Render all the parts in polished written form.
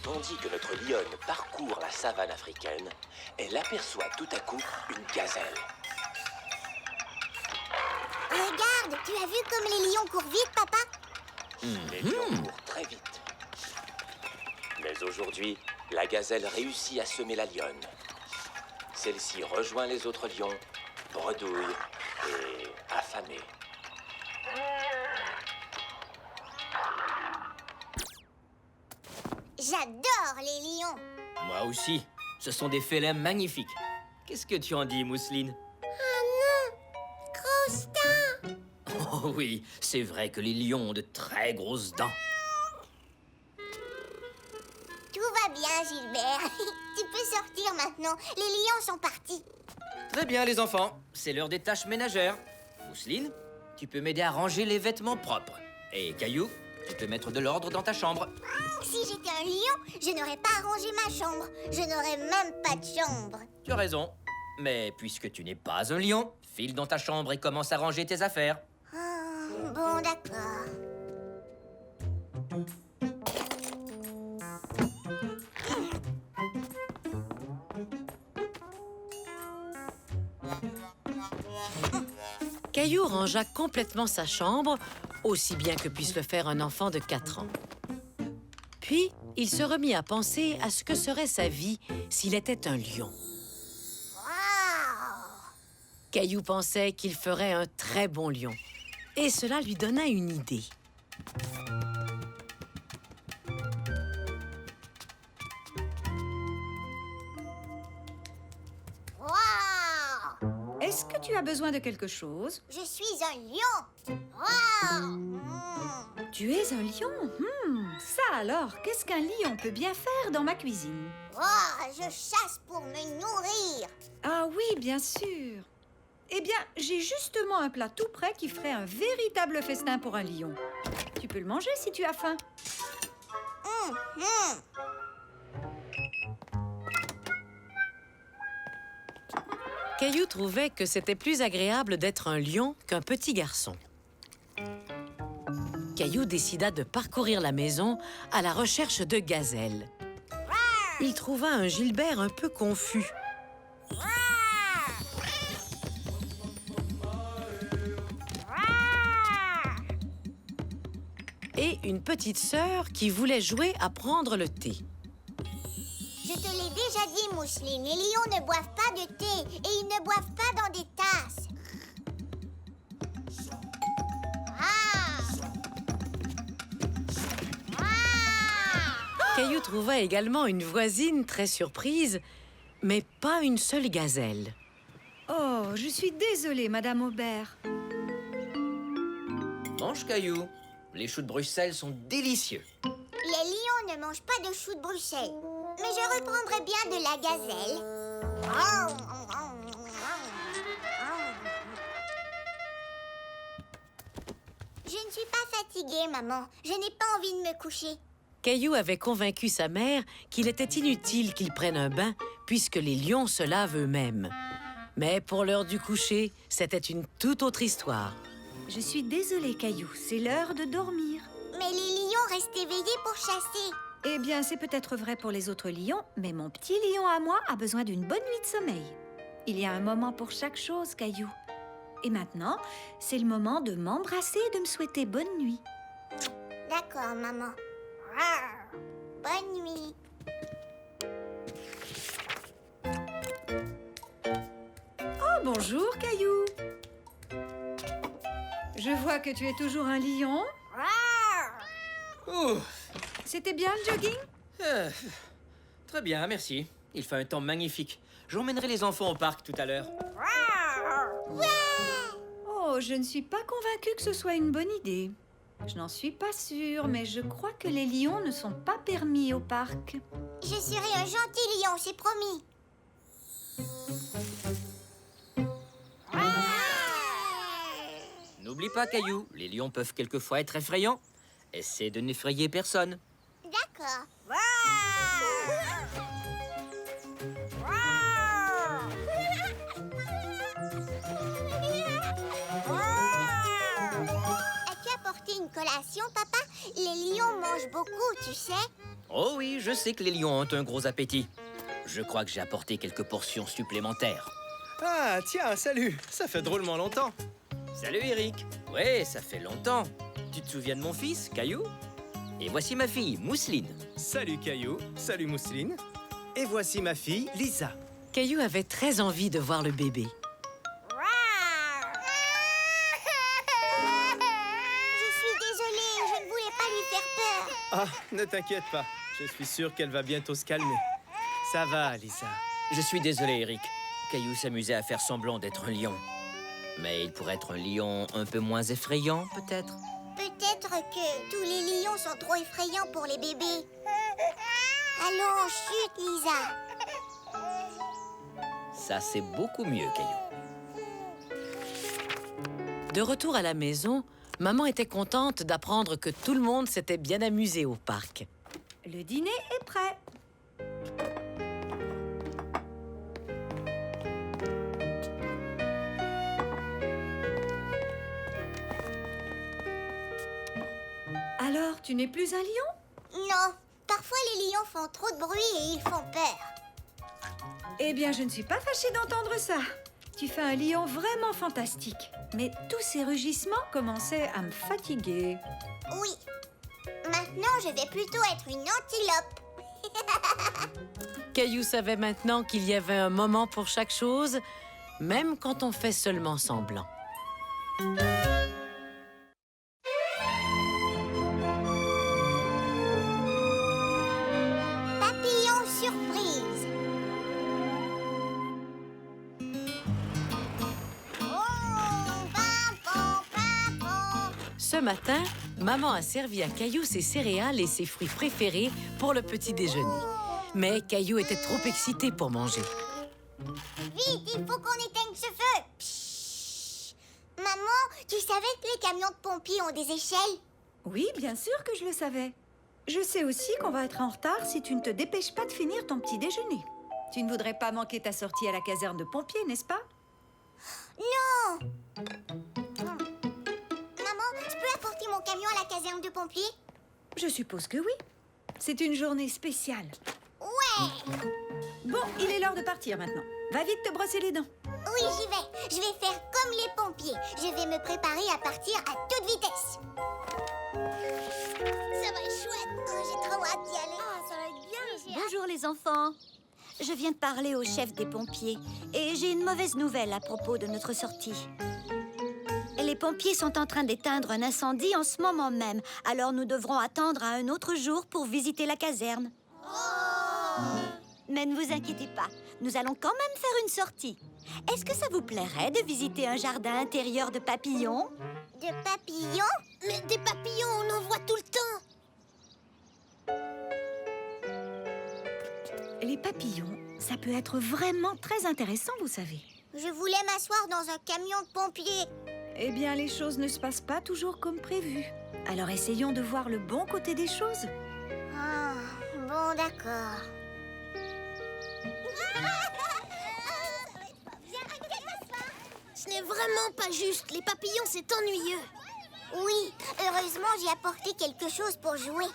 Tandis que notre lionne parcourt la savane africaine, elle aperçoit tout à coup une gazelle. Regarde, tu as vu comme les lions courent vite, papa? Les lions courent très vite. Mais aujourd'hui, la gazelle réussit à semer la lionne. Celle-ci rejoint les autres lions, bredouille et affamée. J'adore les lions. Moi aussi. Ce sont des félins magnifiques. Qu'est-ce que tu en dis, Mousseline? Grosse dents. Oh oui, c'est vrai que les lions ont de très grosses dents. Tout va bien, Gilbert. Tu peux sortir maintenant. Les lions sont partis. Très bien, les enfants. C'est l'heure des tâches ménagères. Mousseline, tu peux m'aider à ranger les vêtements propres. Et Caillou, tu peux mettre de l'ordre dans ta chambre. Si j'étais un lion, je n'aurais pas arrangé ma chambre. Je n'aurais même pas de chambre. Tu as raison. Mais puisque tu n'es pas un lion, file dans ta chambre et commence à ranger tes affaires. Bon, d'accord. Caillou rangea complètement sa chambre, aussi bien que puisse le faire un enfant de 4 ans. Puis, il se remit à penser à ce que serait sa vie s'il était un lion. Wow! Caillou pensait qu'il ferait un très bon lion. Et cela lui donna une idée. Wow! Est-ce que tu as besoin de quelque chose? Je suis un lion. Wow! Tu es un lion? Ça alors, qu'est-ce qu'un lion peut bien faire dans ma cuisine? Wow! Je chasse pour me nourrir. Ah oui, bien sûr. Eh bien, j'ai justement un plat tout prêt qui ferait un véritable festin pour un lion. Tu peux le manger si tu as faim. Caillou trouvait que c'était plus agréable d'être un lion qu'un petit garçon. Caillou décida de parcourir la maison à la recherche de gazelles. Il trouva un Gilbert un peu confus. Et une petite sœur qui voulait jouer à prendre le thé. Je te l'ai déjà dit, Mousseline, les lions ne boivent pas de thé et ils ne boivent pas dans des tasses. Caillou trouva également une voisine très surprise, mais pas une seule gazelle. Oh, je suis désolée, Madame Aubert. Mange, Caillou. Les choux de Bruxelles sont délicieux. Les lions ne mangent pas de choux de Bruxelles, mais je reprendrai bien de la gazelle. Je ne suis pas fatiguée, maman. Je n'ai pas envie de me coucher. Caillou avait convaincu sa mère qu'il était inutile qu'il prenne un bain puisque les lions se lavent eux-mêmes. Mais pour l'heure du coucher, c'était une toute autre histoire. Je suis désolée, Caillou. C'est l'heure de dormir. Mais les lions restent éveillés pour chasser. Eh bien, c'est peut-être vrai pour les autres lions, mais mon petit lion à moi a besoin d'une bonne nuit de sommeil. Il y a un moment pour chaque chose, Caillou. Et maintenant, c'est le moment de m'embrasser et de me souhaiter bonne nuit. D'accord, maman. Bonne nuit. Oh, bonjour, Caillou. Je vois que tu es toujours un lion. Ouh, C'était bien le jogging? très bien, merci. Il fait un temps magnifique. J'emmènerai les enfants au parc tout à l'heure. Oh, je ne suis pas convaincue que ce soit une bonne idée. Je n'en suis pas sûre, mais je crois que les lions ne sont pas permis au parc. Je serai un gentil lion, c'est promis. N'oublie pas, Caillou, les lions peuvent quelquefois être effrayants. Essaie de n'effrayer personne. D'accord. As-tu apporté une collation, papa? Les les lions mangent beaucoup, tu sais. Oh oui, je sais que les lions ont un gros appétit. Je crois que j'ai apporté quelques portions supplémentaires. Ah, tiens, salut. Ça fait drôlement longtemps. Salut Eric. Ouais, ça fait longtemps. Tu te souviens de mon fils, Caillou? Et voici ma fille, Mousseline. Salut Caillou, salut Mousseline. Et voici ma fille, Lisa. Caillou avait très envie de voir le bébé. Je suis désolée, je ne voulais pas lui faire peur. Ah, ne t'inquiète pas. Je suis sûr qu'elle va bientôt se calmer. Ça va, Lisa. Je suis désolé, Eric. Caillou s'amusait à faire semblant d'être un lion. Mais il pourrait être un lion un peu moins effrayant, peut-être. Peut-être que tous les lions sont trop effrayants pour les bébés. Allons, chut, Lisa. Ça, c'est beaucoup mieux, Caillou. De retour à la maison, maman était contente d'apprendre que tout le monde s'était bien amusé au parc. Le dîner est prêt. Alors, tu n'es plus un lion? Non, parfois les lions font trop de bruit et ils font peur. Eh bien, je ne suis pas fâchée d'entendre ça. Tu fais un lion vraiment fantastique. Mais tous ces rugissements commençaient à me fatiguer. Oui. Maintenant, je vais plutôt être une antilope. Caillou savait maintenant qu'il y avait un moment pour chaque chose, même quand on fait seulement semblant. Papillon surprise. Oh, pimpon, pimpon. Ce matin, maman a servi à Caillou ses céréales et ses fruits préférés pour le petit déjeuner. Mais Caillou était trop excité pour manger. Vite, il faut qu'on éteigne ce feu. Psst. Maman, tu savais que les camions de pompiers ont des échelles? Oui, bien sûr que je le savais. Je sais aussi qu'on va être en retard si tu ne te dépêches pas de finir ton petit déjeuner. Tu ne voudrais pas manquer ta sortie à la caserne de pompiers, n'est-ce pas? Non. Maman, je peux apporter mon camion à la caserne de pompiers? Je suppose que oui. C'est une journée spéciale. Ouais. Bon, il est l'heure de partir maintenant. Va vite te brosser les dents. Oui, j'y vais. Je vais faire comme les pompiers. Je vais me préparer à partir à toute vitesse. Ça va être chouette. Oh, j'ai trop hâte d'y aller. Ah, ça va être bien. Bonjour les enfants. Je viens de parler au chef des pompiers et j'ai une mauvaise nouvelle à propos de notre sortie. Les pompiers sont en train d'éteindre un incendie en ce moment même, alors nous devrons attendre à un autre jour pour visiter la caserne. Mais ne vous inquiétez pas, nous allons quand même faire une sortie. Est-ce que ça vous plairait de visiter un jardin intérieur de papillons? De papillons? Mais des papillons, on en voit tout le temps. Les papillons, ça peut être vraiment très intéressant, vous savez. Je voulais m'asseoir dans un camion de pompiers. Eh bien, les choses ne se passent pas toujours comme prévu. Alors essayons de voir le bon côté des choses. Ah, bon, d'accord. Ce n'est vraiment pas juste. Les papillons, c'est ennuyeux. Oui, heureusement, j'ai apporté quelque chose pour jouer.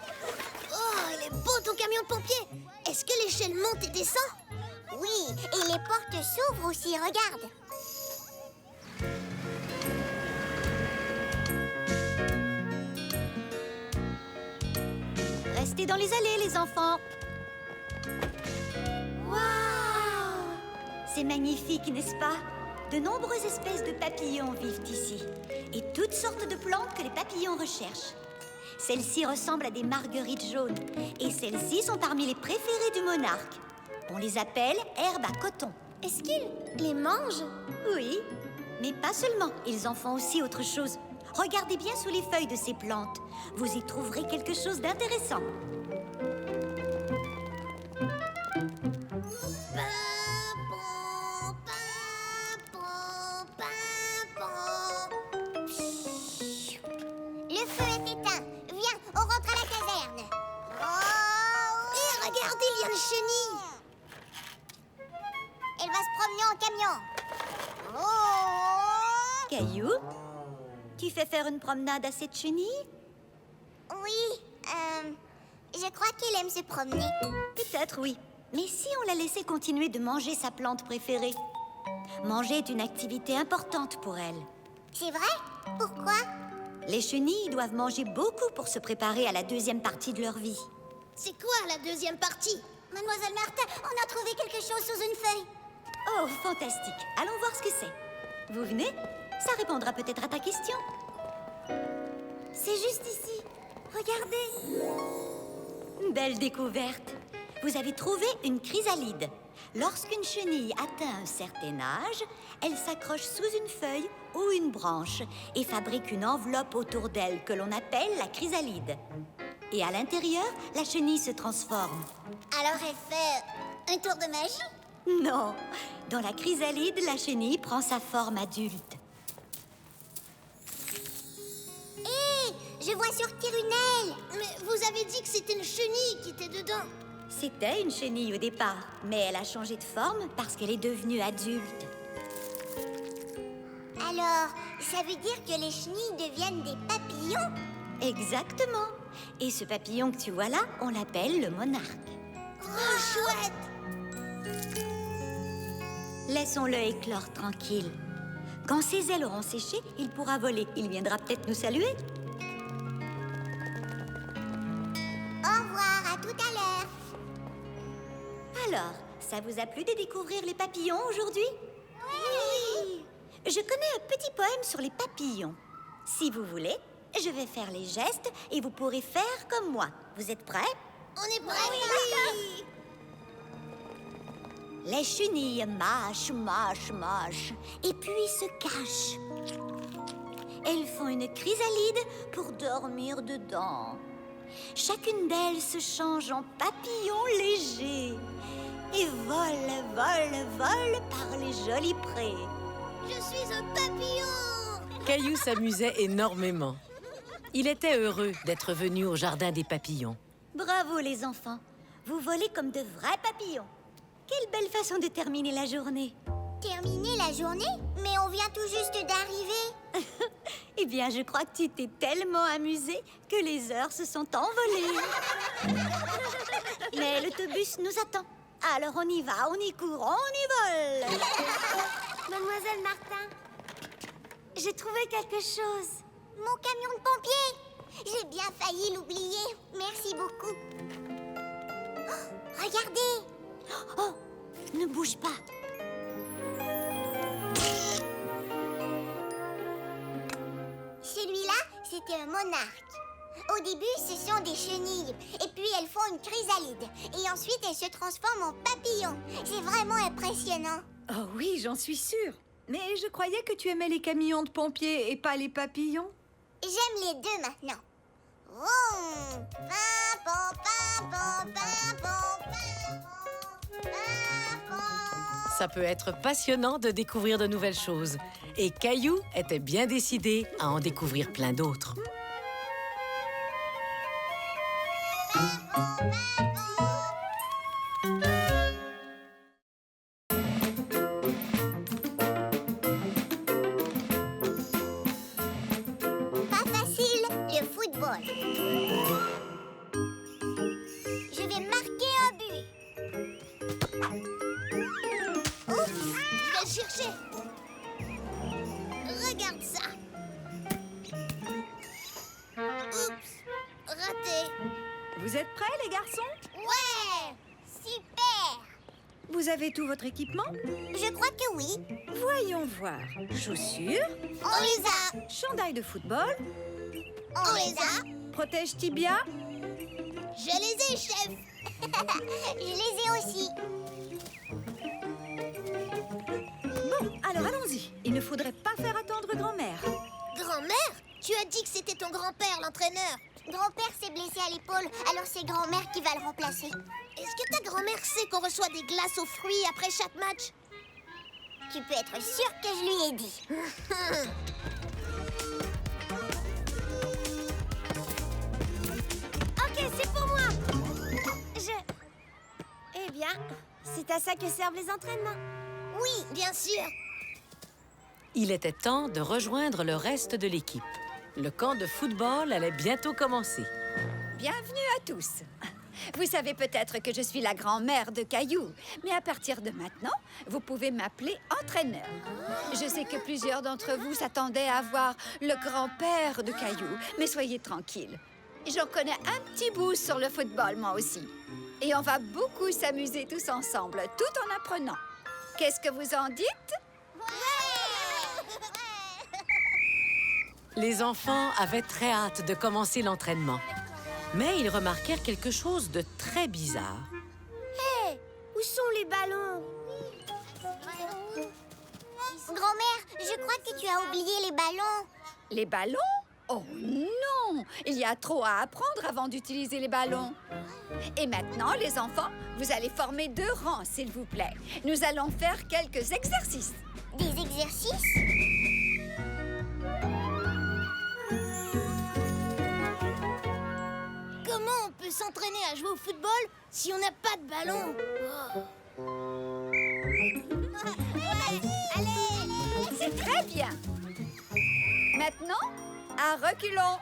Oh, il est beau ton camion de pompier. Est-ce que l'échelle monte et descend? Oui, et les portes s'ouvrent aussi, regarde. Restez dans les allées, les enfants. Waouh! C'est magnifique, n'est-ce pas? De nombreuses espèces de papillons vivent ici. Et toutes sortes de plantes que les papillons recherchent. Celles-ci ressemblent à des marguerites jaunes. Et celles-ci sont parmi les préférées du monarque. On les appelle herbes à coton. Est-ce qu'ils les mangent? Oui, mais pas seulement. Ils en font aussi autre chose. Regardez bien sous les feuilles de ces plantes. Vous y trouverez quelque chose d'intéressant. Pimpon, pimpon, pimpon. Psst. Le feu est éteint. Viens, on rentre à la caserne. Oh! Et regardez, il y a une chenille. Elle va se promener en camion. Oh! Caillou, tu fais faire une promenade à cette chenille? Oui, Je crois qu'elle aime se promener. Peut-être, oui. Mais si on la laissait continuer de manger sa plante préférée? Manger est une activité importante pour elle. C'est vrai? Pourquoi? Les chenilles doivent manger beaucoup pour se préparer à la deuxième partie de leur vie. C'est quoi la deuxième partie? Mademoiselle Martin, on a trouvé quelque chose sous une feuille. Oh, fantastique. Allons voir ce que c'est. Vous venez? Ça répondra peut-être à ta question. C'est juste ici. Regardez. Belle découverte. Vous avez trouvé une chrysalide. Lorsqu'une chenille atteint un certain âge, elle s'accroche sous une feuille ou une branche et fabrique une enveloppe autour d'elle que l'on appelle la chrysalide. Et à l'intérieur, la chenille se transforme. Alors elle fait un tour de magie? Non, dans la chrysalide, la chenille prend sa forme adulte. Hé, je vois sortir une aile. Mais vous avez dit que c'était une chenille qui était dedans. C'était une chenille au départ, mais elle a changé de forme parce qu'elle est devenue adulte. Alors, ça veut dire que les chenilles deviennent des papillons? Exactement. Et ce papillon que tu vois là, on l'appelle le monarque. Oh, chouette! Laissons-le éclore tranquille. Quand ses ailes auront séché, il pourra voler. Il viendra peut-être nous saluer. Au revoir, à tout à l'heure. Alors, ça vous a plu de découvrir les papillons aujourd'hui? Oui. Je connais un petit poème sur les papillons. Si vous voulez, je vais faire les gestes et vous pourrez faire comme moi. Vous êtes prêts? On est prêts? Oui. Les chenilles mâchent, mâchent, mâchent, et puis se cachent. Elles font une chrysalide pour dormir dedans. Chacune d'elles se change en papillon léger et vole, vole, vole par les jolis prés. Je suis un papillon! Caillou s'amusait énormément. Il était heureux d'être venu au jardin des papillons. Bravo les enfants, vous volez comme de vrais papillons. Quelle belle façon de terminer la journée. Terminer la journée? Mais on vient tout juste d'arriver. Eh bien, je crois que tu t'es tellement amusé que les heures se sont envolées. Mais l'autobus nous attend. Alors on y va, on y court, on y vole. Mademoiselle Martin, j'ai trouvé quelque chose. Mon camion de pompier. J'ai bien failli l'oublier. Merci beaucoup. Oh, regardez. Oh, ne bouge pas. Celui-là, c'était un monarque. Au début, ce sont des chenilles. Et puis, elles font une chrysalide. Et ensuite, elles se transforment en papillons. C'est vraiment impressionnant. Oh oui, j'en suis sûre. Mais je croyais que tu aimais les camions de pompiers et pas les papillons. J'aime les deux maintenant. Vroom. Pimpon, pimpon, pimpon, pimpon, pimpon. Ça peut être passionnant de découvrir de nouvelles choses. Et Caillou était bien décidé à en découvrir plein d'autres. Pas facile, le football. Je vais marquer un but. Oups, Je vais le chercher. Regarde ça. Oups, raté. Vous êtes prêts, les garçons? ouais, super. Vous avez tout votre équipement? Je crois que oui. Voyons voir. Chaussures, On les a. chandail de football, On les a. protège tibia. Je les ai, chef. Je les ai aussi. Bon, alors allons-y. Il ne faudrait pas faire attendre grand-mère. Grand-mère? Tu as dit que c'était ton grand-père, l'entraîneur. Grand-père s'est blessé à l'épaule, alors c'est grand-mère qui va le remplacer. Est-ce que ta grand-mère sait qu'on reçoit des glaces aux fruits après chaque match? Tu peux être sûr que je lui ai dit. Ok, c'est pour moi. Eh bien, c'est à ça que servent les entraînements. Oui, bien sûr. Il était temps de rejoindre le reste de l'équipe. Le camp de football allait bientôt commencer. Bienvenue à tous. Vous savez peut-être que je suis la grand-mère de Caillou, mais à partir de maintenant, vous pouvez m'appeler entraîneur. Je sais que plusieurs d'entre vous s'attendaient à voir le grand-père de Caillou, mais soyez tranquilles. J'en connais un petit bout sur le football, moi aussi. Et on va beaucoup s'amuser tous ensemble, tout en apprenant. Qu'est-ce que vous en dites? Les enfants avaient très hâte de commencer l'entraînement. Mais ils remarquèrent quelque chose de très bizarre. Hé, où sont les ballons? Grand-mère, je crois que tu as oublié les ballons. Les ballons? Oh non! Il y a trop à apprendre avant d'utiliser les ballons. Et maintenant, les enfants, vous allez former 2 rangs, s'il vous plaît. Nous allons faire quelques exercices. Des exercices? Comment on peut s'entraîner à jouer au football si on n'a pas de ballon? C'est très bien. Maintenant, à reculons.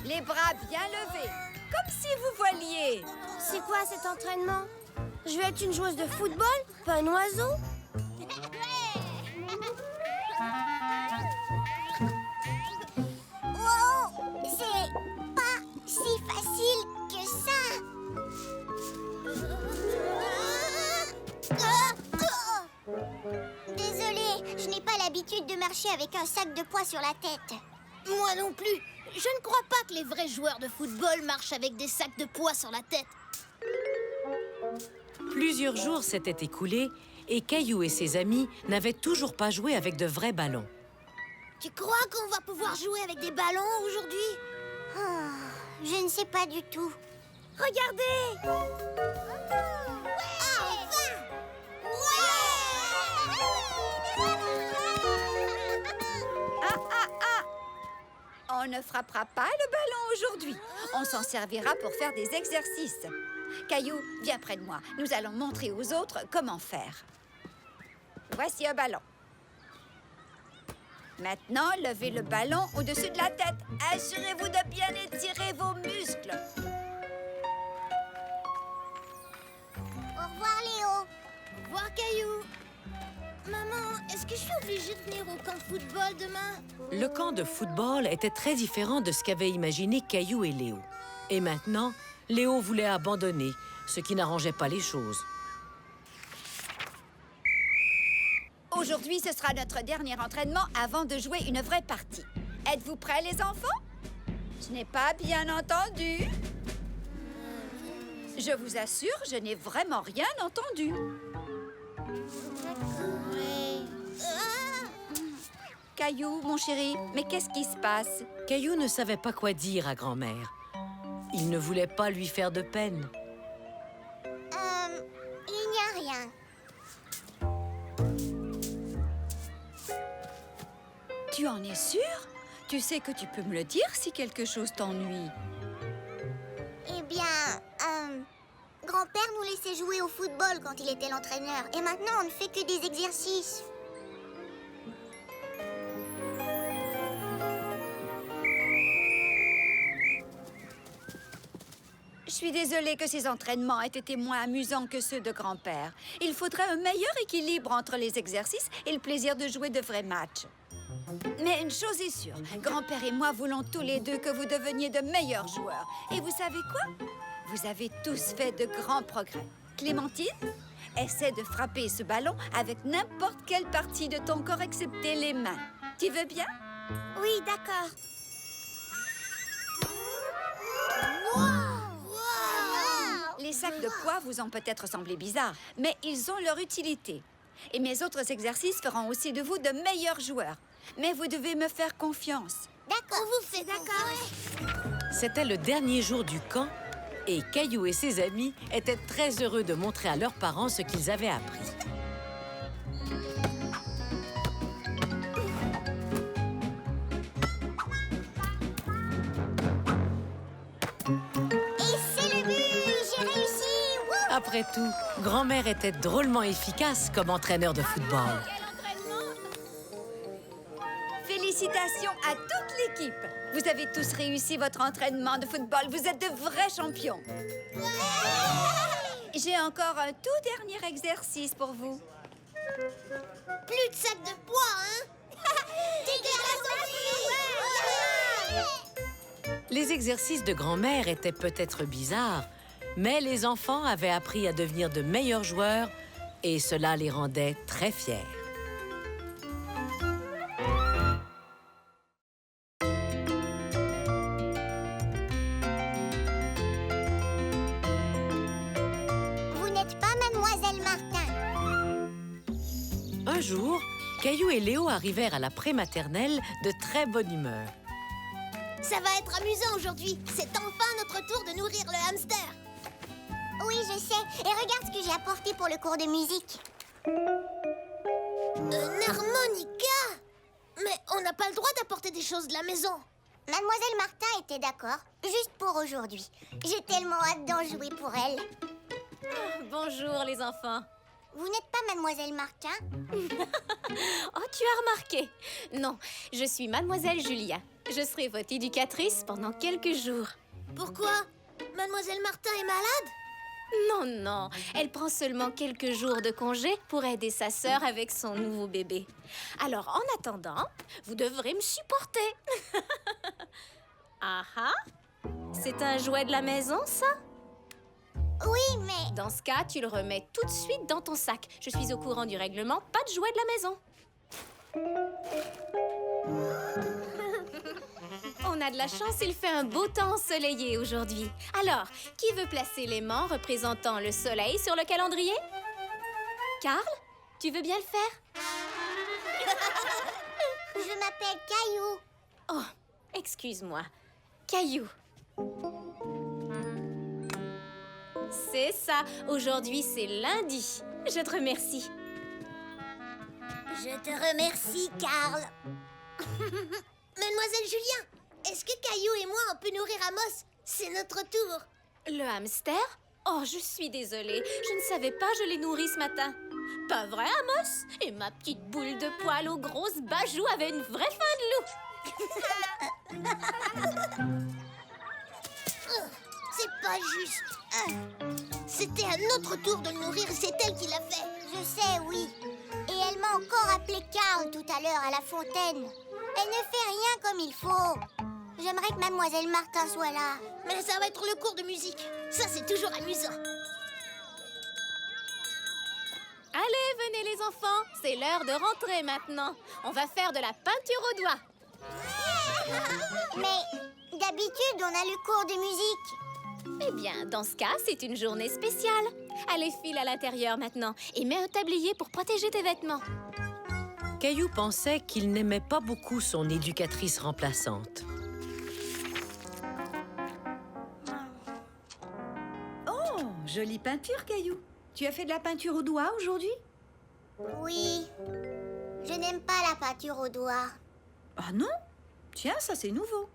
Les bras bien levés, comme si vous voliez. C'est quoi cet entraînement? Je vais être une joueuse de football, pas un oiseau? Wow! C'est pas si facile que ça. Désolée, je n'ai pas l'habitude de marcher avec un sac de poids sur la tête. Moi non plus. Je ne crois pas que les vrais joueurs de football marchent avec des sacs de poids sur la tête. Plusieurs jours s'étaient écoulés et Caillou et ses amis n'avaient toujours pas joué avec de vrais ballons. Tu crois qu'on va pouvoir jouer avec des ballons aujourd'hui? Je ne sais pas du tout. Regardez! On ne frappera pas le ballon aujourd'hui. On s'en servira pour faire des exercices. Caillou, viens près de moi. Nous allons montrer aux autres comment faire. Voici un ballon. Maintenant, levez le ballon au-dessus de la tête. Assurez-vous de bien étirer vos muscles. Au revoir, Léo. Au revoir, Caillou. Maman, est-ce que je suis obligée de venir au camp de football demain? Le camp de football était très différent de ce qu'avaient imaginé Caillou et Léo. Et maintenant, Léo voulait abandonner, ce qui n'arrangeait pas les choses. Aujourd'hui, ce sera notre dernier entraînement avant de jouer une vraie partie. Êtes-vous prêts, les enfants? Je n'ai pas bien entendu. Je vous assure, je n'ai vraiment rien entendu. Caillou, mon chéri, mais qu'est-ce qui se passe? Caillou ne savait pas quoi dire à grand-mère. Il ne voulait pas lui faire de peine. Il n'y a rien. Tu en es sûr? Tu sais que tu peux me le dire si quelque chose t'ennuie. Eh bien, grand-père nous laissait jouer au football quand il était l'entraîneur. Et maintenant, on ne fait que des exercices. Je suis désolée que ces entraînements aient été moins amusants que ceux de grand-père. Il faudrait un meilleur équilibre entre les exercices et le plaisir de jouer de vrais matchs. Mais une chose est sûre, grand-père et moi voulons tous les deux que vous deveniez de meilleurs joueurs. Et vous savez quoi? Vous avez tous fait de grands progrès. Clémentine, essaie de frapper ce ballon avec n'importe quelle partie de ton corps excepté les mains. Tu veux bien? Oui, d'accord. Les sacs de poids vous ont peut-être semblé bizarres, mais ils ont leur utilité. Et mes autres exercices feront aussi de vous de meilleurs joueurs. Mais vous devez me faire confiance. D'accord. On vous fait d'accord. C'était le dernier jour du camp et Caillou et ses amis étaient très heureux de montrer à leurs parents ce qu'ils avaient appris. Et c'est le but! J'ai réussi! Wouh! Après tout, grand-mère était drôlement efficace comme entraîneur de football. Félicitations! Félicitations à toute l'équipe. Vous avez tous réussi votre entraînement de football. Vous êtes de vrais champions. J'ai encore un tout dernier exercice pour vous. Plus de sacs de poids, hein? Les exercices de grand-mère étaient peut-être bizarres, mais les enfants avaient appris à devenir de meilleurs joueurs et cela les rendait très fiers. Vous n'êtes pas Mademoiselle Martin. Un jour, Caillou et Léo arrivèrent à la prématernelle de très bonne humeur. Ça va être amusant aujourd'hui. C'est enfin notre tour de nourrir le hamster. Oui, je sais. Et regarde ce que j'ai apporté pour le cours de musique. Un harmonica? Mais on n'a pas le droit d'apporter des choses de la maison. Mademoiselle Martin était d'accord, juste pour aujourd'hui. J'ai tellement hâte d'en jouer pour elle. Bonjour les enfants. Vous n'êtes pas Mademoiselle Martin? Oh, tu as remarqué. Non, je suis Mademoiselle Julia. Je serai votre éducatrice pendant quelques jours. Pourquoi? Mademoiselle Martin est malade? Non, non, elle prend seulement quelques jours de congé pour aider sa sœur avec son nouveau bébé. Alors, en attendant, vous devrez me supporter. Ah ah, c'est un jouet de la maison, ça? Oui, mais... Dans ce cas, tu le remets tout de suite dans ton sac. Je suis au courant du règlement, pas de jouet de la maison. On a de la chance, il fait un beau temps ensoleillé aujourd'hui. Alors, qui veut placer l'aimant représentant le soleil sur le calendrier? Carl, tu veux bien le faire? Je m'appelle Caillou. Oh, excuse-moi. Caillou. C'est ça. Aujourd'hui, c'est lundi. Je te remercie. Je te remercie, Carl. Mademoiselle Julien, est-ce que Caillou et moi, on peut nourrir Amos? C'est notre tour. Le hamster? Oh, je suis désolée. Je ne savais pas, je l'ai nourri ce matin. Pas vrai, Amos? Et ma petite boule de poil aux grosses bajoux avait une vraie faim de loup. C'est pas juste. C'était à notre tour de le nourrir et c'est elle qui l'a fait. Je sais, oui. Et elle m'a encore appelé Carl tout à l'heure à la fontaine. Elle ne fait rien comme il faut. J'aimerais que Mademoiselle Martin soit là. Mais ça va être le cours de musique. Ça, c'est toujours amusant. Allez, venez les enfants. C'est l'heure de rentrer maintenant. On va faire de la peinture au doigt. Mais d'habitude, on a le cours de musique. Eh bien, dans ce cas, c'est une journée spéciale. Allez, file à l'intérieur maintenant et mets un tablier pour protéger tes vêtements. Caillou pensait qu'il n'aimait pas beaucoup son éducatrice remplaçante. Oh, jolie peinture, Caillou. Tu as fait de la peinture au doigt aujourd'hui? Oui. Je n'aime pas la peinture au doigt. Ah non? Tiens, ça c'est nouveau.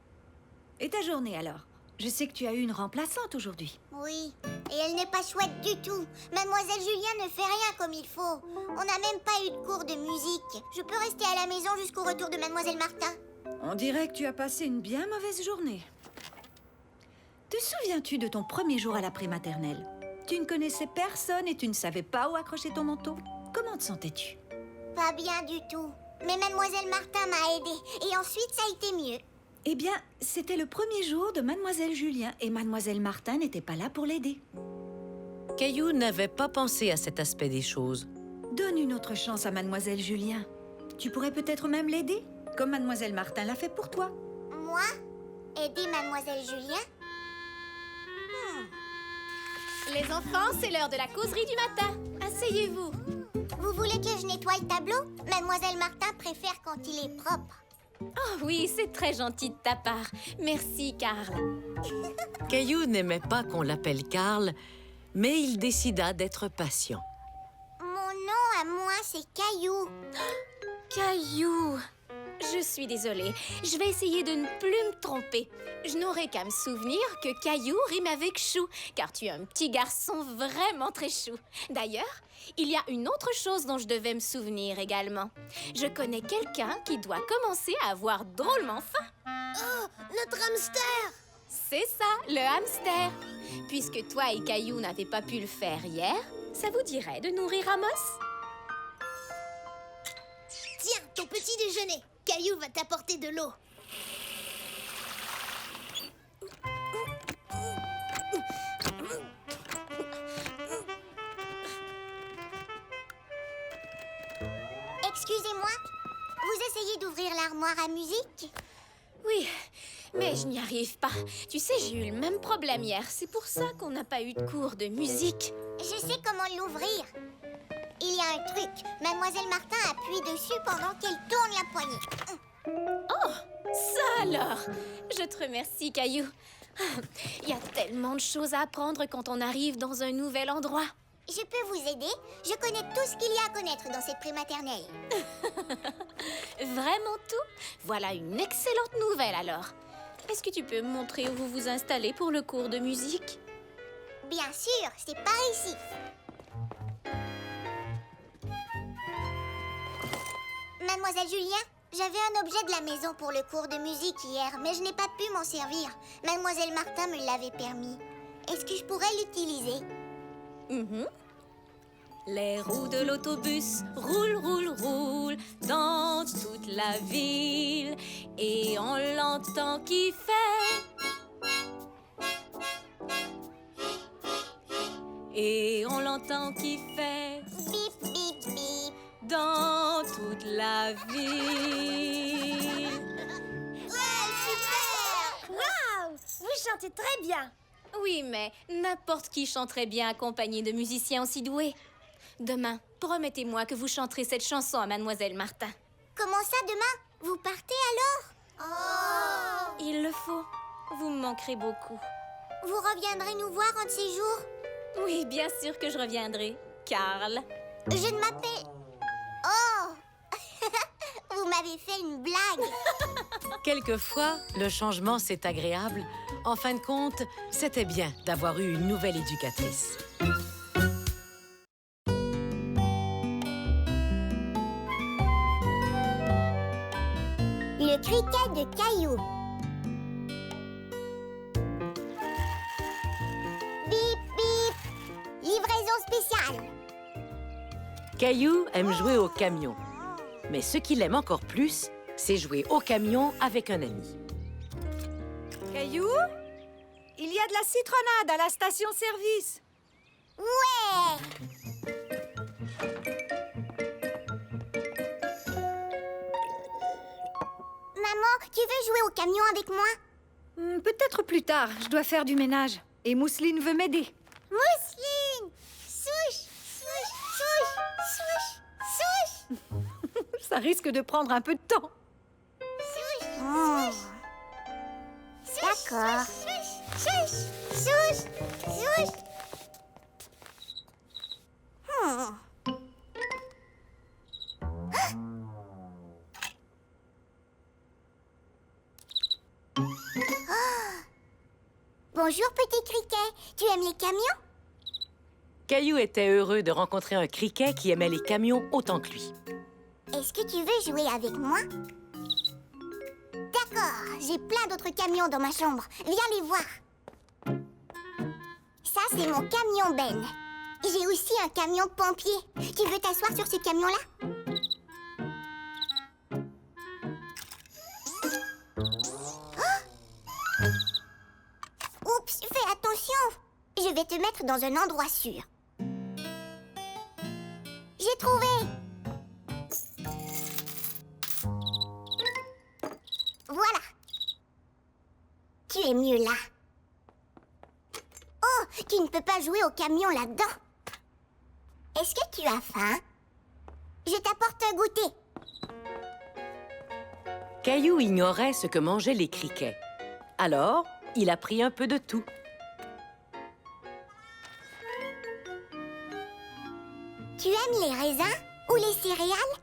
Et ta journée alors? Je sais que tu as eu une remplaçante aujourd'hui. Oui. Et elle n'est pas chouette du tout. Mademoiselle Julien ne fait rien comme il faut. On n'a même pas eu de cours de musique. Je peux rester à la maison jusqu'au retour de Mademoiselle Martin. On dirait que tu as passé une bien mauvaise journée. Te souviens-tu de ton premier jour à la prématernelle? Tu ne connaissais personne et tu ne savais pas où accrocher ton manteau. Comment te sentais-tu? Pas bien du tout. Mais Mademoiselle Martin m'a aidée. Et ensuite, ça a été mieux. Eh bien, c'était le premier jour de Mademoiselle Julien et Mademoiselle Martin n'était pas là pour l'aider. Caillou n'avait pas pensé à cet aspect des choses. Donne une autre chance à Mademoiselle Julien. Tu pourrais peut-être même l'aider, comme Mademoiselle Martin l'a fait pour toi. Moi? Aider Mademoiselle Julien? Les enfants, c'est l'heure de la causerie du matin. Asseyez-vous. Vous voulez que je nettoie le tableau? Mademoiselle Martin préfère quand il est propre. Oh oui, c'est très gentil de ta part. Merci, Carl. Caillou n'aimait pas qu'on l'appelle Carl, mais il décida d'être patient. Mon nom à moi, c'est Caillou. Caillou. Je suis désolée. Je vais essayer de ne plus me tromper. Je n'aurai qu'à me souvenir que Caillou rime avec chou, car tu es un petit garçon vraiment très chou. D'ailleurs, il y a une autre chose dont je devais me souvenir également. Je connais quelqu'un qui doit commencer à avoir drôlement faim. Oh, notre hamster! C'est ça, le hamster. Puisque toi et Caillou n'avez pas pu le faire hier, ça vous dirait de nourrir Amos? Tiens, ton petit déjeuner. Caillou va t'apporter de l'eau. Excusez-moi, vous essayez d'ouvrir l'armoire à musique? Oui, mais je n'y arrive pas. Tu sais, j'ai eu le même problème hier. C'est pour ça qu'on n'a pas eu de cours de musique. Je sais comment l'ouvrir. Il y a un truc. Mademoiselle Martin appuie dessus pendant qu'elle tourne la poignée. Oh, ça alors! Je te remercie, Caillou. Il y a tellement de choses à apprendre quand on arrive dans un nouvel endroit. Je peux vous aider? Je connais tout ce qu'il y a à connaître dans cette prématernelle. Vraiment tout? Voilà une excellente nouvelle alors. Est-ce que tu peux me montrer où vous vous installez pour le cours de musique? Bien sûr, c'est par ici. Mademoiselle Julien, j'avais un objet de la maison pour le cours de musique hier, mais je n'ai pas pu m'en servir. Mademoiselle Martin me l'avait permis. Est-ce que je pourrais l'utiliser? Les roues de l'autobus roulent, roulent, roulent dans toute la ville. Et on l'entend qui fait... Et on l'entend qui fait... Bip, bip, bip. Dans toute la ville. Ouais, super! Waouh! Vous chantez très bien. Oui, mais n'importe qui chanterait bien accompagné de musiciens aussi doués. Demain, promettez-moi que vous chanterez cette chanson à Mademoiselle Martin. Comment ça, demain? Vous partez alors? Oh! Il le faut. Vous me manquerez beaucoup. Vous reviendrez nous voir un de ces jours? Oui, bien sûr que je reviendrai. Carl. Je ne m'appelle... Oh! Vous m'avez fait une blague. Quelquefois, le changement, c'est agréable. En fin de compte, c'était bien d'avoir eu une nouvelle éducatrice. Le criquet de Caillou. Bip, bip. Livraison spéciale. Caillou aime jouer au camion. Mais ce qu'il aime encore plus, c'est jouer au camion avec un ami. Caillou, il y a de la citronnade à la station-service. Ouais! Maman, tu veux jouer au camion avec moi? Peut-être plus tard, je dois faire du ménage. Et Mousseline veut m'aider. Mousseline! Souche! Souche! Souche! Souche! Souche! Ça risque de prendre un peu de temps. Souche! Oh. D'accord. Souche! Souche! Souche! Souche! Oh. Bonjour, petit criquet. Tu aimes les camions? Caillou était heureux de rencontrer un criquet qui aimait les camions autant que lui. Est-ce que tu veux jouer avec moi? D'accord, j'ai plein d'autres camions dans ma chambre. Viens les voir. Ça, c'est mon camion Ben. J'ai aussi un camion pompier. Tu veux t'asseoir sur ce camion-là? Oups, fais attention. Je vais te mettre dans un endroit sûr. J'ai trouvé. Voilà. Tu es mieux là. Oh, tu ne peux pas jouer au camion là-dedans. Est-ce que tu as faim? Je t'apporte un goûter. Caillou ignorait ce que mangeaient les criquets. Alors, il a pris un peu de tout. Tu aimes les raisins ou les céréales?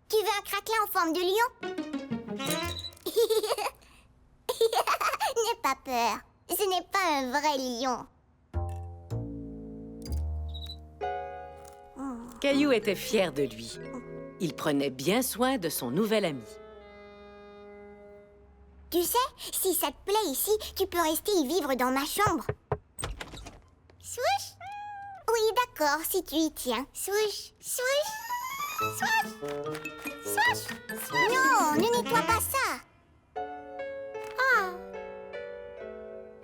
Tu Tu veux un craquelin en forme de lion? N'aie pas peur. Ce n'est pas un vrai lion. Caillou était fier de lui. Il prenait bien soin de son nouvel ami. Tu sais, si ça te plaît ici, tu peux rester y vivre dans ma chambre. Swoosh! Oui, d'accord, si tu y tiens. Swoosh! Swoosh! Swoosh! Swoosh! Non, ne nettoie pas ça. Oh.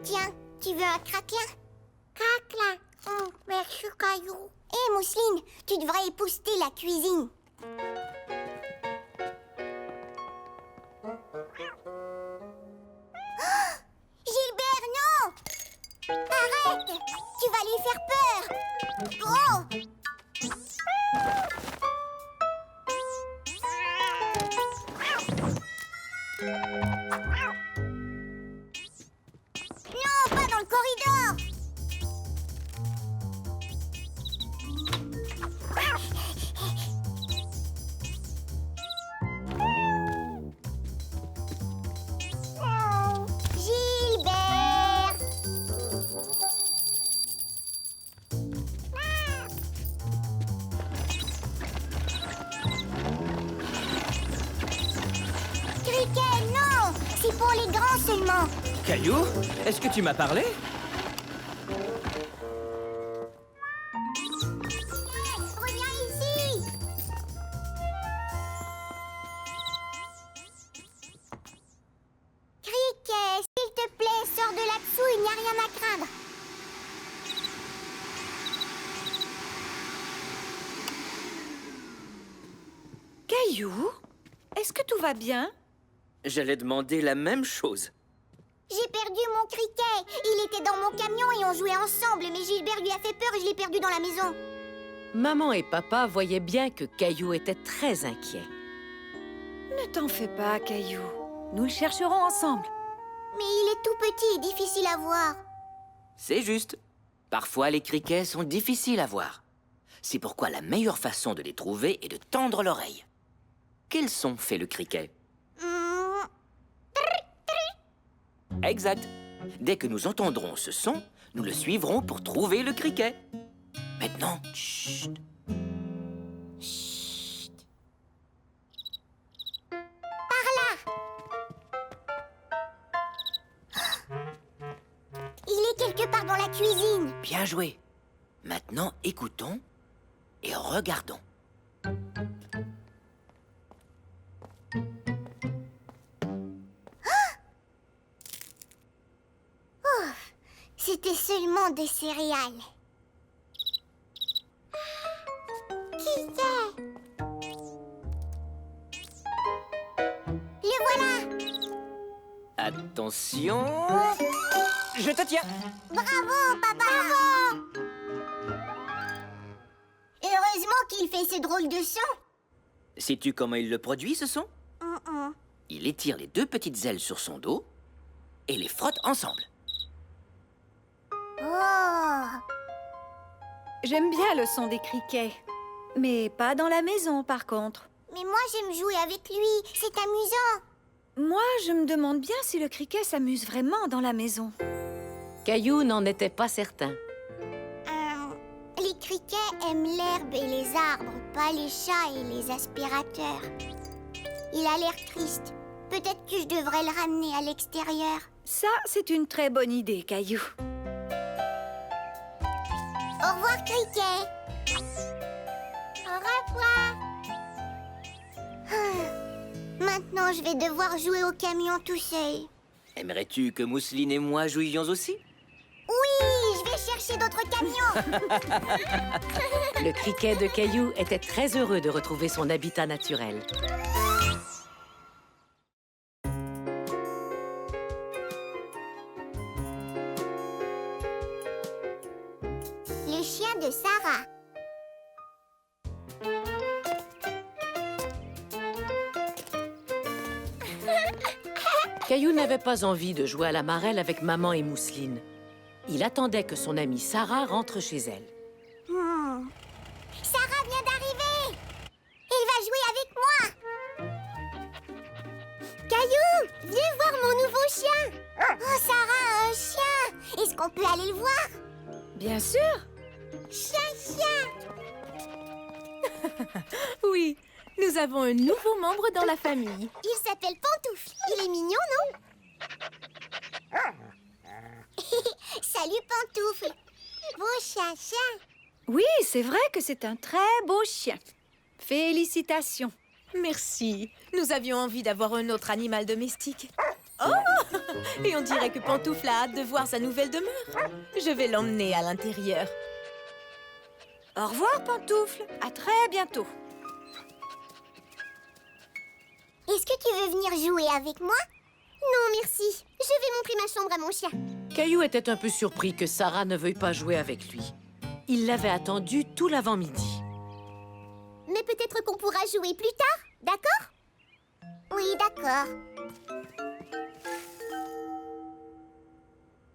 Tiens, tu veux un craquelin? Craquelin. Oh, merci, Caillou. Hé, Mousseline, tu devrais épousseter la cuisine. Gilbert, non! Arrête! Tu vas lui faire peur! Oh! Non, pas dans le corridor! Gilbert! Cricket, non! C'est pour les grands seulement. Caillou, est-ce que tu m'as parlé? Reviens ici! Cricket, s'il te plaît, sors de là-dessous, il n'y a rien à craindre. Caillou, est-ce que tout va bien? J'allais demander la même chose. J'ai perdu mon cricket. Il était dans mon camion et on jouait ensemble, mais Gilbert lui a fait peur et je l'ai perdu dans la maison. Maman et papa voyaient bien que Caillou était très inquiet. Ne t'en fais pas, Caillou. Nous le chercherons ensemble. Mais il est tout petit et difficile à voir. C'est juste. Parfois, les criquets sont difficiles à voir. C'est pourquoi la meilleure façon de les trouver est de tendre l'oreille. Quel son fait le criquet? Exact. Dès que nous entendrons ce son, nous le suivrons pour trouver le criquet. Maintenant, chut. Chut. Il est quelque part dans la cuisine. Bien joué. Maintenant, écoutons et regardons. C'était seulement des céréales. Qui c'est? Le voilà! Attention. Je te tiens. Bravo, papa! Bravo! Heureusement qu'il fait ce drôle de son. Sais-tu comment il le produit, ce son? Mm-mm. Il étire les deux petites ailes sur son dos et les frotte ensemble. Oh! J'aime bien le son des criquets. Mais pas dans la maison, par contre. Mais moi, j'aime jouer avec lui. C'est amusant. Moi, je me demande bien si le criquet s'amuse vraiment dans la maison. Caillou n'en était pas certain. Les criquets aiment l'herbe et les arbres, pas les chats et les aspirateurs. Il a l'air triste. Peut-être que je devrais le ramener à l'extérieur. Ça, c'est une très bonne idée, Caillou. Au revoir, criquet. Au revoir. Maintenant, je vais devoir jouer au camion tout seul. Aimerais-tu que Mousseline et moi jouions aussi? Oui, je vais chercher d'autres camions. Le criquet de Caillou était très heureux de retrouver son habitat naturel. Le chien de Sarah. Caillou n'avait pas envie de jouer à la marelle avec maman et Mousseline. Il attendait que son amie Sarah rentre chez elle. Sarah vient d'arriver. Elle va jouer avec moi. Viens voir mon nouveau chien. Oh, Sarah a un chien. Est-ce qu'on peut aller le voir? Bien sûr. Chien. Oui, nous avons un nouveau membre dans la famille. Il s'appelle Pantoufle. Il est mignon, non? Salut, Pantoufle. Beau chien. Oui, c'est vrai que c'est un très beau chien. Félicitations. Merci. Nous avions envie d'avoir un autre animal domestique. Oh! Et on dirait que Pantoufle a hâte de voir sa nouvelle demeure. Je vais l'emmener à l'intérieur. Au revoir, Pantoufle. À très bientôt. Est-ce que tu veux venir jouer avec moi? Non, merci. Je vais montrer ma chambre à mon chien. Caillou était un peu surpris que Sarah ne veuille pas jouer avec lui. Il l'avait attendu tout l'avant-midi. Mais peut-être qu'on pourra jouer plus tard, d'accord? Oui, d'accord.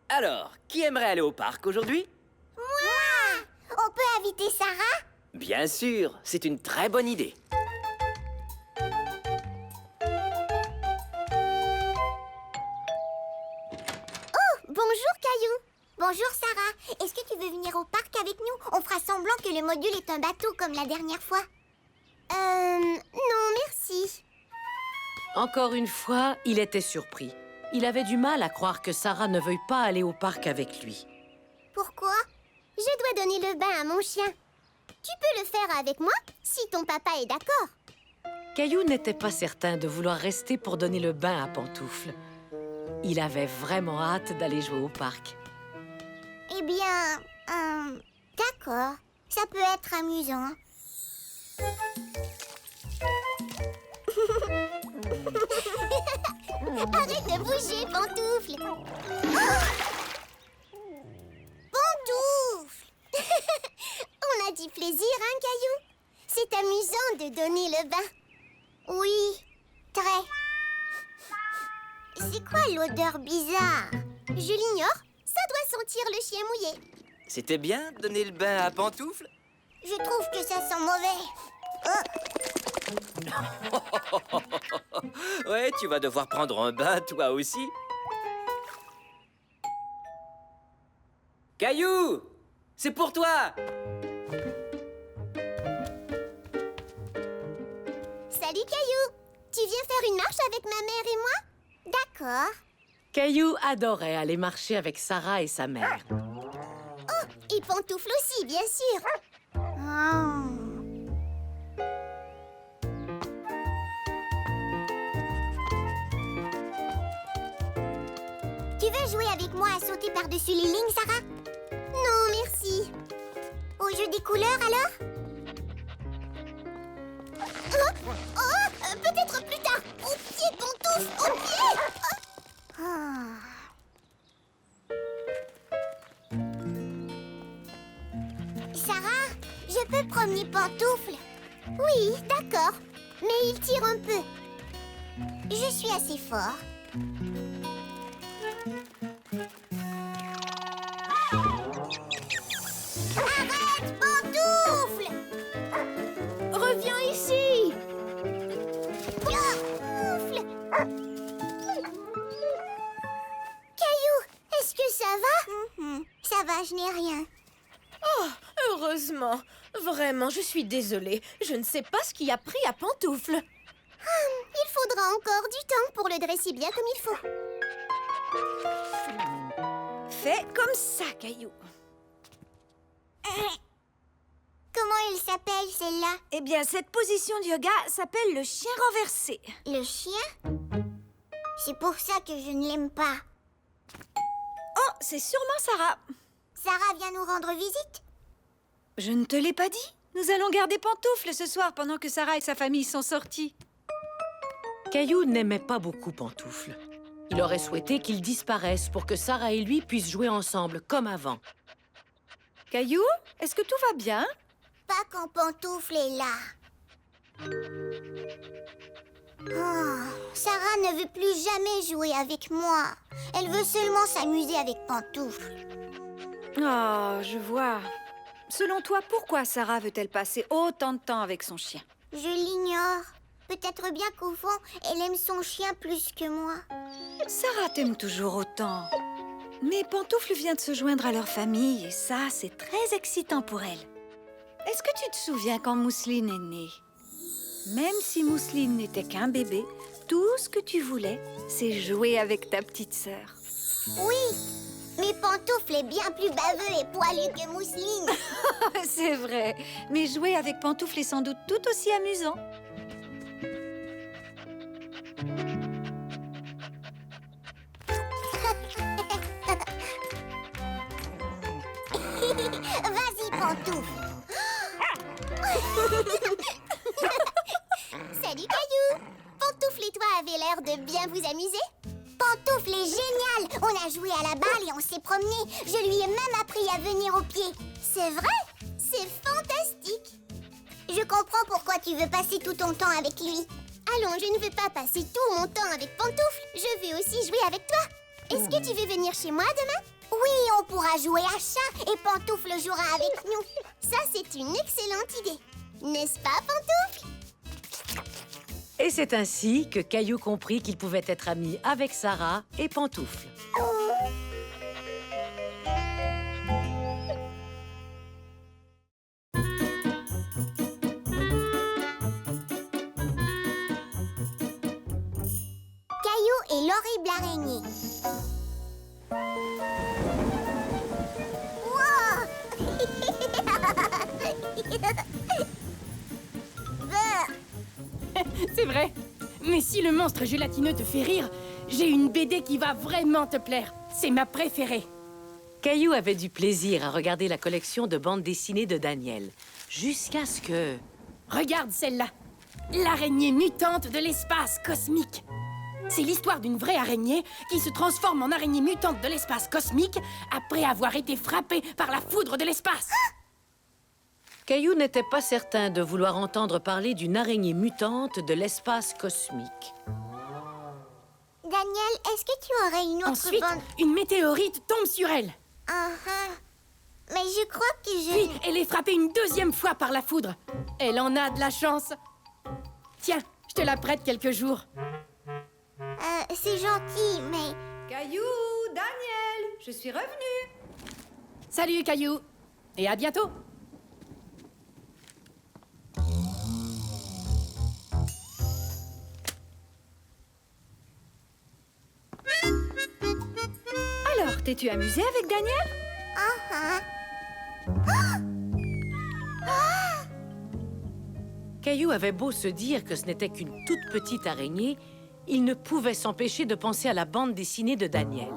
Alors, qui aimerait aller au parc aujourd'hui? Moi! On peut inviter Sarah? Bien sûr, c'est une très bonne idée. Bonjour, Caillou. Bonjour, Sarah. Est-ce que tu veux venir au parc avec nous? On fera semblant que le module est un bateau comme la dernière fois. Non, merci. Encore une fois, il était surpris. Il avait du mal à croire que Sarah ne veuille pas aller au parc avec lui. Pourquoi? Je dois donner le bain à mon chien. Tu peux le faire avec moi, si ton papa est d'accord. Caillou n'était pas certain de vouloir rester pour donner le bain à Pantoufle. Il avait vraiment hâte d'aller jouer au parc. Eh bien, d'accord. Ça peut être amusant. Arrête de bouger, Pantoufle. Oh! Pantoufle. On a dit plaisir, hein, Caillou? C'est amusant de donner le bain. Oui, très. C'est quoi l'odeur bizarre? Je l'ignore. Ça doit sentir le chien mouillé. C'était bien de donner le bain à Pantoufle? Je trouve que ça sent mauvais. Ouais, tu vas devoir prendre un bain, toi aussi. Caillou, c'est pour toi. Salut, Caillou. Tu viens faire une marche avec ma mère et moi? D'accord. Caillou adorait aller marcher avec Sarah et sa mère. Oh, et Pantoufle aussi, bien sûr. Oh. Tu veux jouer avec moi à sauter par-dessus les lignes, Sarah? Non, merci. Au jeu des couleurs, alors? Peut-être plus tard. Au pied, Pantoufle, au pied. Sarah, je peux promener Pantoufle? Oui, d'accord. Mais il tire un peu. Je suis assez fort. Arrête, Pantoufle! Reviens ici! Pantoufle! Caillou, est-ce que ça va? Ça va, je n'ai rien. Oh, heureusement. Vraiment, je suis désolée. Je ne sais pas ce qui a pris à Pantoufle. Il faudra encore du temps pour le dresser bien comme il faut. Fais comme ça, Caillou. Comment il s'appelle, celle-là? Eh bien, cette position de yoga s'appelle le chien renversé. Le chien? C'est pour ça que je ne l'aime pas. Oh, c'est sûrement Sarah. Sarah vient nous rendre visite? Je ne te l'ai pas dit. Nous allons garder Pantoufle ce soir pendant que Sarah et sa famille sont sortis. Caillou n'aimait pas beaucoup Pantoufle. Il aurait souhaité qu'il disparaisse pour que Sarah et lui puissent jouer ensemble comme avant. Caillou, est-ce que tout va bien? Pas quand Pantoufle est là. Oh, Sarah ne veut plus jamais jouer avec moi. Elle veut seulement s'amuser avec Pantoufle. Oh, je vois. Selon toi, pourquoi Sarah veut-elle passer autant de temps avec son chien? Je l'ignore. Peut-être bien qu'au fond, elle aime son chien plus que moi. Sarah t'aime toujours autant. Mais Pantoufle vient de se joindre à leur famille et ça, c'est très excitant pour elle. Est-ce que tu te souviens quand Mousseline est née? Même si Mousseline n'était qu'un bébé, tout ce que tu voulais, c'est jouer avec ta petite sœur. Oui, mais Pantoufle est bien plus baveux et poilu que Mousseline. C'est vrai, mais jouer avec Pantoufle est sans doute tout aussi amusant. Vas-y, Pantoufle. Salut, Caillou. Pantoufle et toi avez l'air de bien vous amuser. Pantoufle est génial. On a joué à la balle et on s'est promené. Je lui ai même appris à venir au pied. C'est vrai? C'est fantastique. Je comprends pourquoi tu veux passer tout ton temps avec lui. Allons, je ne veux pas passer tout mon temps avec Pantoufle. Je veux aussi jouer avec toi. Est-ce que tu veux venir chez moi demain? Oui, on pourra jouer à chat et Pantoufle jouera avec nous. Ça, c'est une excellente idée. N'est-ce pas, Pantoufle? Et c'est ainsi que Caillou comprit qu'il pouvait être ami avec Sarah et Pantoufle. Caillou et l'horrible araignée. C'est vrai. Mais si le monstre gélatineux te fait rire, j'ai une BD qui va vraiment te plaire. C'est ma préférée. Caillou avait du plaisir à regarder la collection de bandes dessinées de Daniel, jusqu'à ce que... Regarde celle-là. L'araignée mutante de l'espace cosmique. C'est l'histoire d'une vraie araignée qui se transforme en araignée mutante de l'espace cosmique après avoir été frappée par la foudre de l'espace. Caillou n'était pas certain de vouloir entendre parler d'une araignée mutante de l'espace cosmique. Daniel, est-ce que tu aurais une autre Ensuite, bande? une météorite tombe sur elle. Mais je crois que Puis, elle est frappée une deuxième fois par la foudre. Elle en a de la chance. Tiens, je te la prête quelques jours. c'est gentil, mais... Caillou, Daniel, je suis revenue. Salut, Caillou. Et à bientôt. Alors, t'es-tu amusée avec Daniel? Caillou avait beau se dire que ce n'était qu'une toute petite araignée, il ne pouvait s'empêcher de penser à la bande dessinée de Daniel.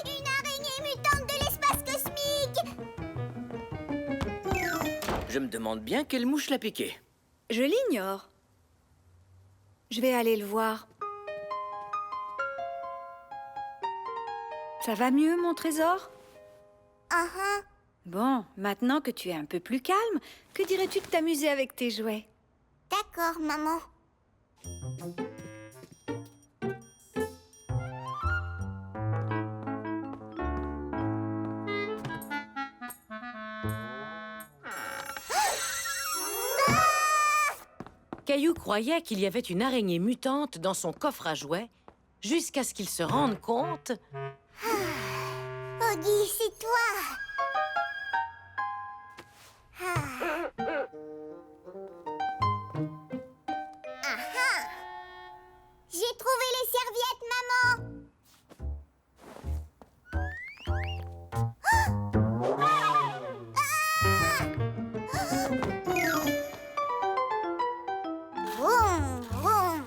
Une araignée mutante de l'espace cosmique! Je me demande bien quelle mouche l'a piqué. Je l'ignore. Je vais aller le voir. Ça va mieux, mon trésor? Bon, maintenant que tu es un peu plus calme, que dirais-tu de t'amuser avec tes jouets? D'accord, maman. Caillou croyait qu'il y avait une araignée mutante dans son coffre à jouets, jusqu'à ce qu'il se rende compte... Oggy, c'est toi! J'ai trouvé les serviettes, maman! Vroom, vroom,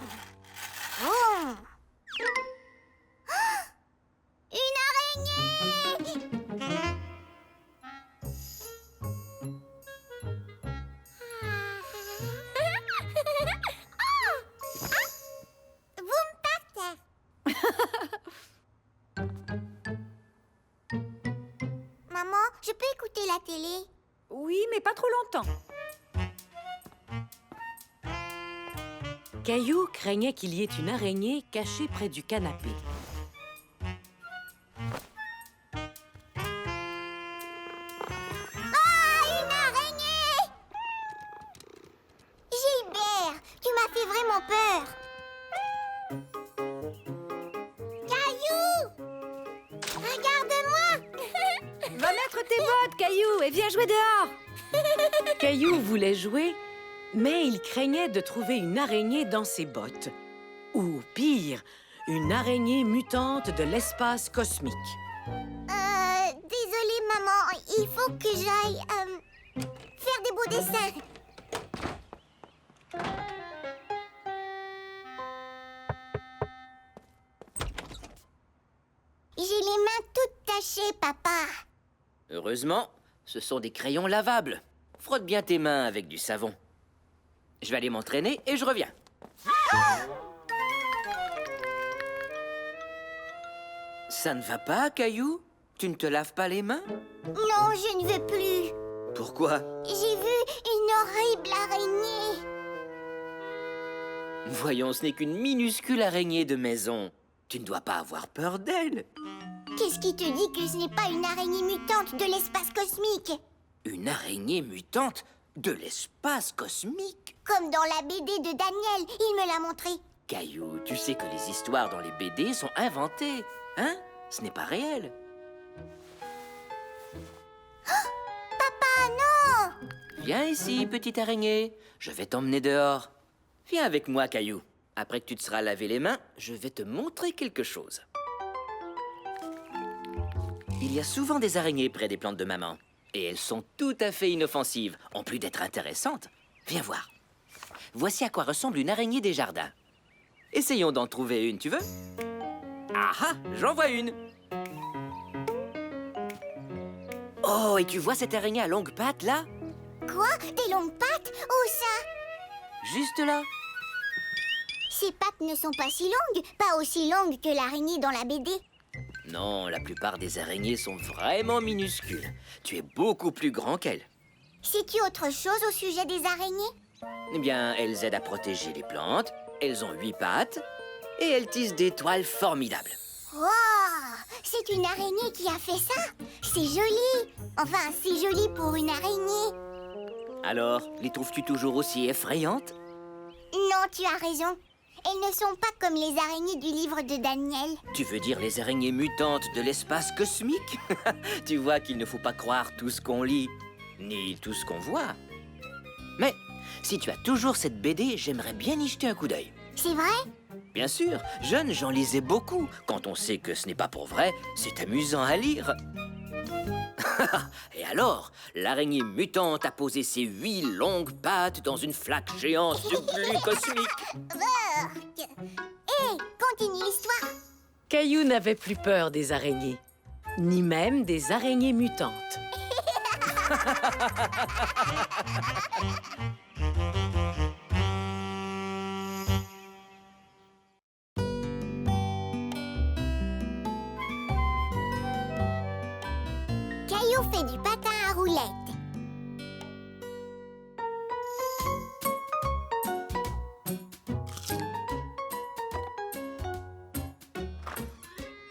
vroom. Une araignée! Vous me partez. Maman, je peux écouter la télé? Oui, mais pas trop longtemps. Caillou craignait qu'il y ait une araignée cachée près du canapé. Une araignée! Va mettre tes bottes, Caillou, et viens jouer dehors. Caillou voulait jouer, mais il craignait de trouver une araignée dans ses bottes. Ou pire, une araignée mutante de l'espace cosmique. Désolée, maman. Il faut que j'aille faire des beaux dessins. J'ai les mains toutes tachées, papa. Heureusement, ce sont des crayons lavables. Frotte bien tes mains avec du savon. Je vais aller m'entraîner et je reviens. Ça ne va pas, Caillou? Tu ne te laves pas les mains? Non, je ne veux plus. Pourquoi? J'ai vu une horrible araignée. Voyons, ce n'est qu'une minuscule araignée de maison. Tu ne dois pas avoir peur d'elle. Qu'est-ce qui te dit que ce n'est pas une araignée mutante de l'espace cosmique? Une araignée mutante de l'espace cosmique? Comme dans la BD de Daniel, il me l'a montré. Caillou, tu sais que les histoires dans les BD sont inventées, hein? Ce n'est pas réel. Papa, non! Viens ici, petite araignée. Je vais t'emmener dehors. Viens avec moi, Caillou. Après que tu te seras lavé les mains, je vais te montrer quelque chose. Il y a souvent des araignées près des plantes de maman. Et elles sont tout à fait inoffensives, en plus d'être intéressantes. Viens voir. Voici à quoi ressemble une araignée des jardins. Essayons d'en trouver une, tu veux? Ah ah, j'en vois une. Oh, et tu vois cette araignée à longues pattes, là? Quoi? Des longues pattes? Où ça? Juste là. Ces pattes ne sont pas si longues, pas aussi longues que l'araignée dans la BD. Non, la plupart des araignées sont vraiment minuscules. Tu es beaucoup plus grand qu'elles. Sais-tu autre chose au sujet des araignées? Eh bien, elles aident à protéger les plantes, elles ont 8 pattes, et elles tissent des toiles formidables. Wow! C'est une araignée qui a fait ça? C'est joli! Enfin, c'est joli pour une araignée. Alors, les trouves-tu toujours aussi effrayantes? Non, tu as raison. Elles ne sont pas comme les araignées du livre de Daniel. Tu veux dire les araignées mutantes de l'espace cosmique? Tu vois qu'il ne faut pas croire tout ce qu'on lit, ni tout ce qu'on voit. Mais si tu as toujours cette BD, j'aimerais bien y jeter un coup d'œil. C'est vrai? Bien sûr, jeune, j'en lisais beaucoup. Quand on sait que ce n'est pas pour vrai, c'est amusant à lire. Et alors, l'araignée mutante a posé ses 8 longues pattes dans une flaque géante de glu cosmique. Hé, continue l'histoire. Caillou n'avait plus peur des araignées, ni même des araignées mutantes. Caillou fait du patin à roulettes.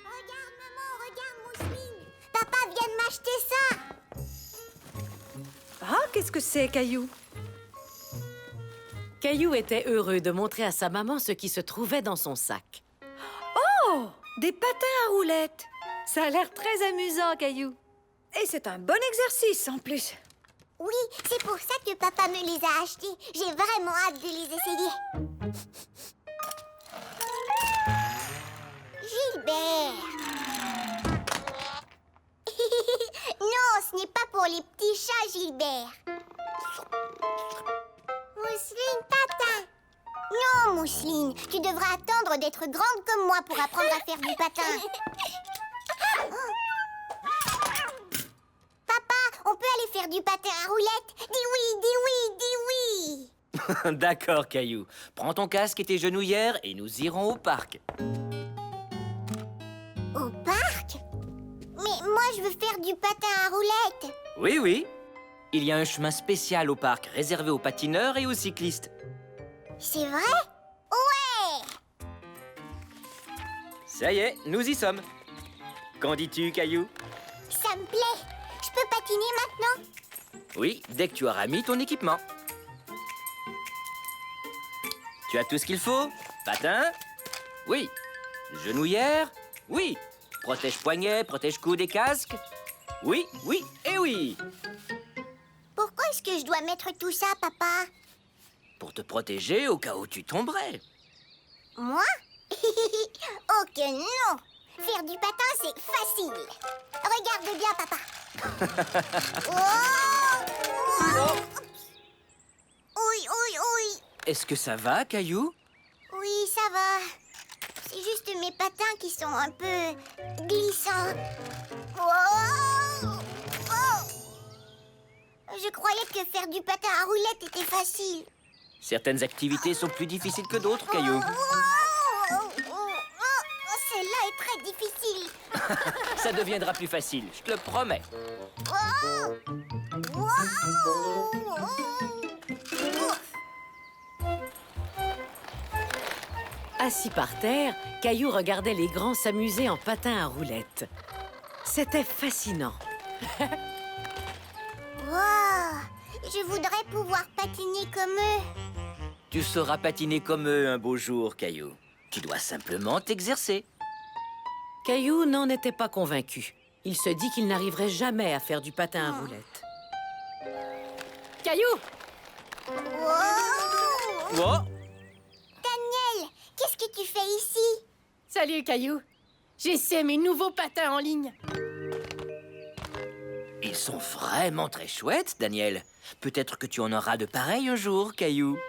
Regarde, maman, regarde, Mousseline. Papa vient de m'acheter ça. Ah, qu'est-ce que c'est, Caillou? Caillou était heureux de montrer à sa maman ce qui se trouvait dans son sac. Oh, des patins à roulettes. Ça a l'air très amusant, Caillou. Et c'est un bon exercice, en plus. Oui, c'est pour ça que papa me les a achetés. J'ai vraiment hâte de les essayer. Gilbert. Non, ce n'est pas pour les petits chats, Gilbert. Mousseline, patin. Non, Mousseline, tu devras attendre d'être grande comme moi pour apprendre à faire du patin. Papa, on peut aller faire du patin à roulettes? Dis oui, dis oui, dis oui. D'accord, Caillou. Prends ton casque et tes genouillères et nous irons au parc. Au parc? Mais moi, je veux faire du patin à roulettes. Oui, oui. Il y a un chemin spécial au parc réservé aux patineurs et aux cyclistes. C'est vrai? Ouais! Ça y est, nous y sommes. Qu'en dis-tu, Caillou? Ça me plaît. Je peux patiner maintenant? Oui, dès que tu auras mis ton équipement. Tu as tout ce qu'il faut? Patin? Oui. Genouillère? Oui. Protège-poignet, protège-coude et casque? Oui, oui et oui. Pourquoi est-ce que je dois mettre tout ça, papa? Pour te protéger au cas où tu tomberais. Moi? Oh que non! Faire du patin, c'est facile. Regarde bien, papa. Oh! Oui, oui, oui. Est-ce que ça va, Caillou? Oui, ça va. C'est juste mes patins qui sont un peu glissants. Oh! Oh! Je croyais que faire du patin à roulettes était facile. Certaines activités sont plus difficiles que d'autres, Caillou. Celle-là est très difficile. Ça deviendra plus facile, je te le promets. Assis par terre, Caillou regardait les grands s'amuser en patin à roulettes. C'était fascinant. Wow! Je voudrais pouvoir patiner comme eux. Tu sauras patiner comme eux un beau jour, Caillou. Tu dois simplement t'exercer. Caillou n'en était pas convaincu. Il se dit qu'il n'arriverait jamais à faire du patin à roulettes. Caillou! Wow! Oh! Daniel, qu'est-ce que tu fais ici? Salut, Caillou. J'essaie mes nouveaux patins en ligne. Ils sont vraiment très chouettes, Daniel. Peut-être que tu en auras de pareils un jour, Caillou.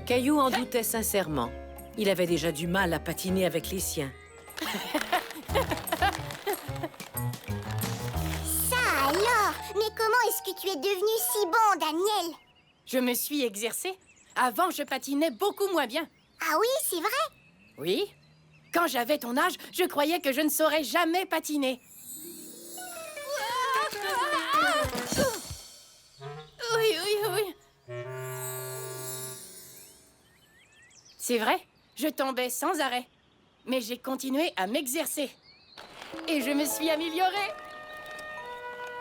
Caillou en doutait sincèrement. Il avait déjà du mal à patiner avec les siens. Ça alors? Mais comment est-ce que tu es devenu si bon, Daniel? Je me suis exercée. Avant, je patinais beaucoup moins bien. Ah oui, c'est vrai? Oui. Quand j'avais ton âge, je croyais que je ne saurais jamais patiner. Oui, oui, oui. C'est vrai, je tombais sans arrêt. Mais j'ai continué à m'exercer. Et je me suis améliorée.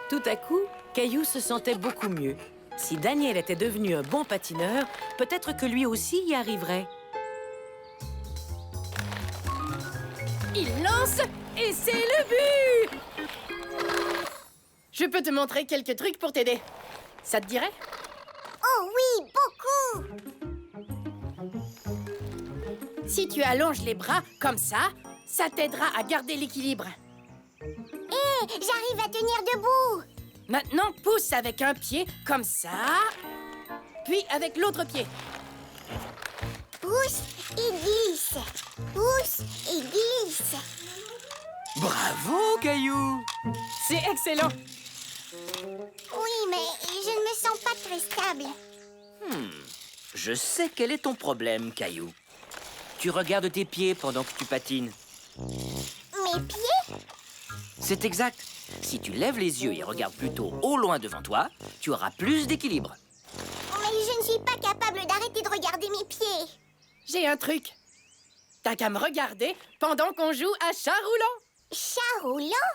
Tout à coup, Caillou se sentait beaucoup mieux. Si Daniel était devenu un bon patineur, peut-être que lui aussi y arriverait. Il lance et c'est le but! Je peux te montrer quelques trucs pour t'aider. Ça te dirait? Oh oui, beaucoup! Si tu allonges les bras comme ça t'aidera à garder l'équilibre. Hé, j'arrive à tenir debout! Maintenant, pousse avec un pied comme ça, puis avec l'autre pied. Pousse et glisse. Pousse et glisse. Bravo, Caillou! C'est excellent. Oui, mais je ne me sens pas très stable. Je sais quel est ton problème, Caillou. Tu regardes tes pieds pendant que tu patines. Mes pieds? C'est exact. Si tu lèves les yeux et regardes plutôt au loin devant toi, tu auras plus d'équilibre. Mais je ne suis pas capable d'arrêter de regarder mes pieds. J'ai un truc. T'as qu'à me regarder pendant qu'on joue à chat roulant. Chat roulant?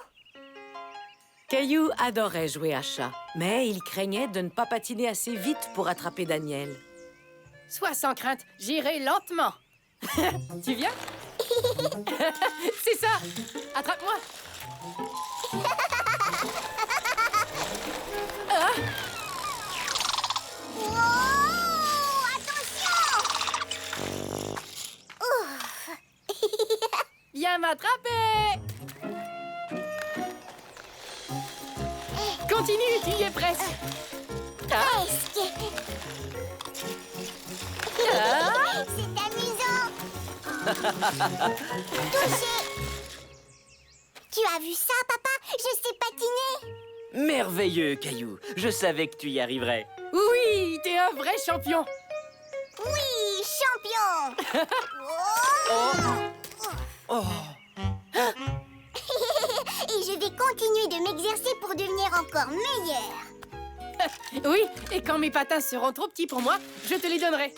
Caillou adorait jouer à chat, mais il craignait de ne pas patiner assez vite pour attraper Daniel. Sois sans crainte, j'irai lentement. Tu viens? C'est ça! Attrape-moi! Ah! Oh, attention! Ouf. Viens m'attraper! Continue, tu y es presque. Ah! Presque. Ah! C'est amusant. Touché. Tu as vu ça, papa? Je sais patiner. Merveilleux, Caillou. Je savais que tu y arriverais. Oui, t'es un vrai champion. Oui, champion. Oh! Et je vais continuer de m'exercer pour devenir encore meilleure. Oui, et quand mes patins seront trop petits pour moi, je te les donnerai.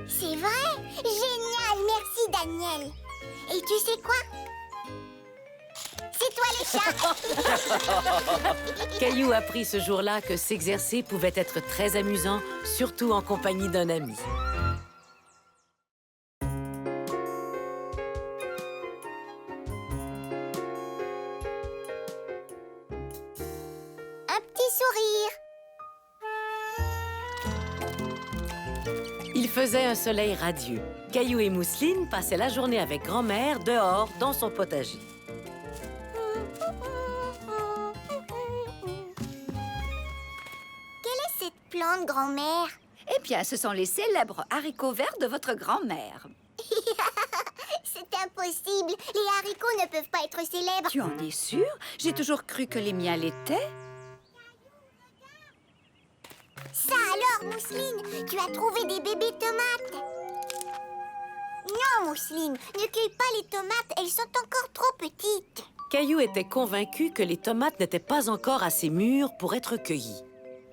C'est vrai? Génial, merci Daniel. Et tu sais quoi? C'est toi les chats. Caillou apprit ce jour-là que s'exercer pouvait être très amusant, surtout en compagnie d'un ami. Un petit sourire. Il faisait un soleil radieux. Caillou et Mousseline passaient la journée avec grand-mère dehors dans son potager. Quelle est cette plante, grand-mère? Eh bien, ce sont les célèbres haricots verts de votre grand-mère. C'est impossible. Les haricots ne peuvent pas être célèbres. Tu en es sûre? J'ai toujours cru que les miens l'étaient. Ça alors, Mousseline, tu as trouvé des bébés tomates. Non, Mousseline, ne cueille pas les tomates, elles sont encore trop petites. Caillou était convaincu que les tomates n'étaient pas encore assez mûres pour être cueillies.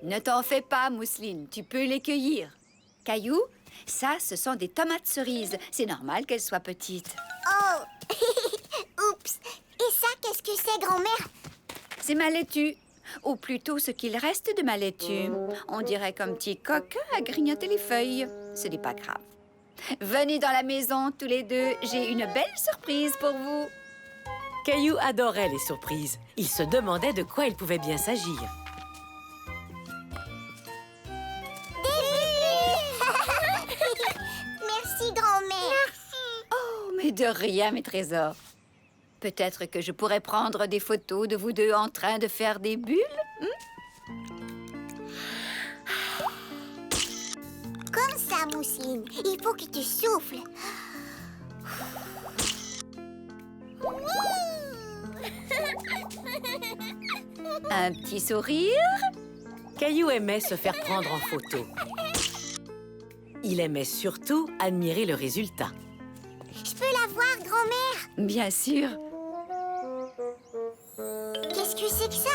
Ne t'en fais pas, Mousseline, tu peux les cueillir. Caillou, ça, ce sont des tomates cerises. C'est normal qu'elles soient petites. Oh. Oups. Et ça, qu'est-ce que c'est, grand-mère? C'est ma laitue. Ou plutôt ce qu'il reste de ma laitue. On dirait qu'un petit coquin a grignoté les feuilles. Ce n'est pas grave. Venez dans la maison, tous les deux. J'ai une belle surprise pour vous. Caillou adorait les surprises. Il se demandait de quoi il pouvait bien s'agir. Merci, grand-mère. Oh, mais de rien, mes trésors. Peut-être que je pourrais prendre des photos de vous deux en train de faire des bulles. Comme ça, Mousseline. Il faut que tu souffles. Un petit sourire. Caillou aimait se faire prendre en photo. Il aimait surtout admirer le résultat. Je peux la voir, grand-mère? Bien sûr. Qu'est-ce que c'est que ça?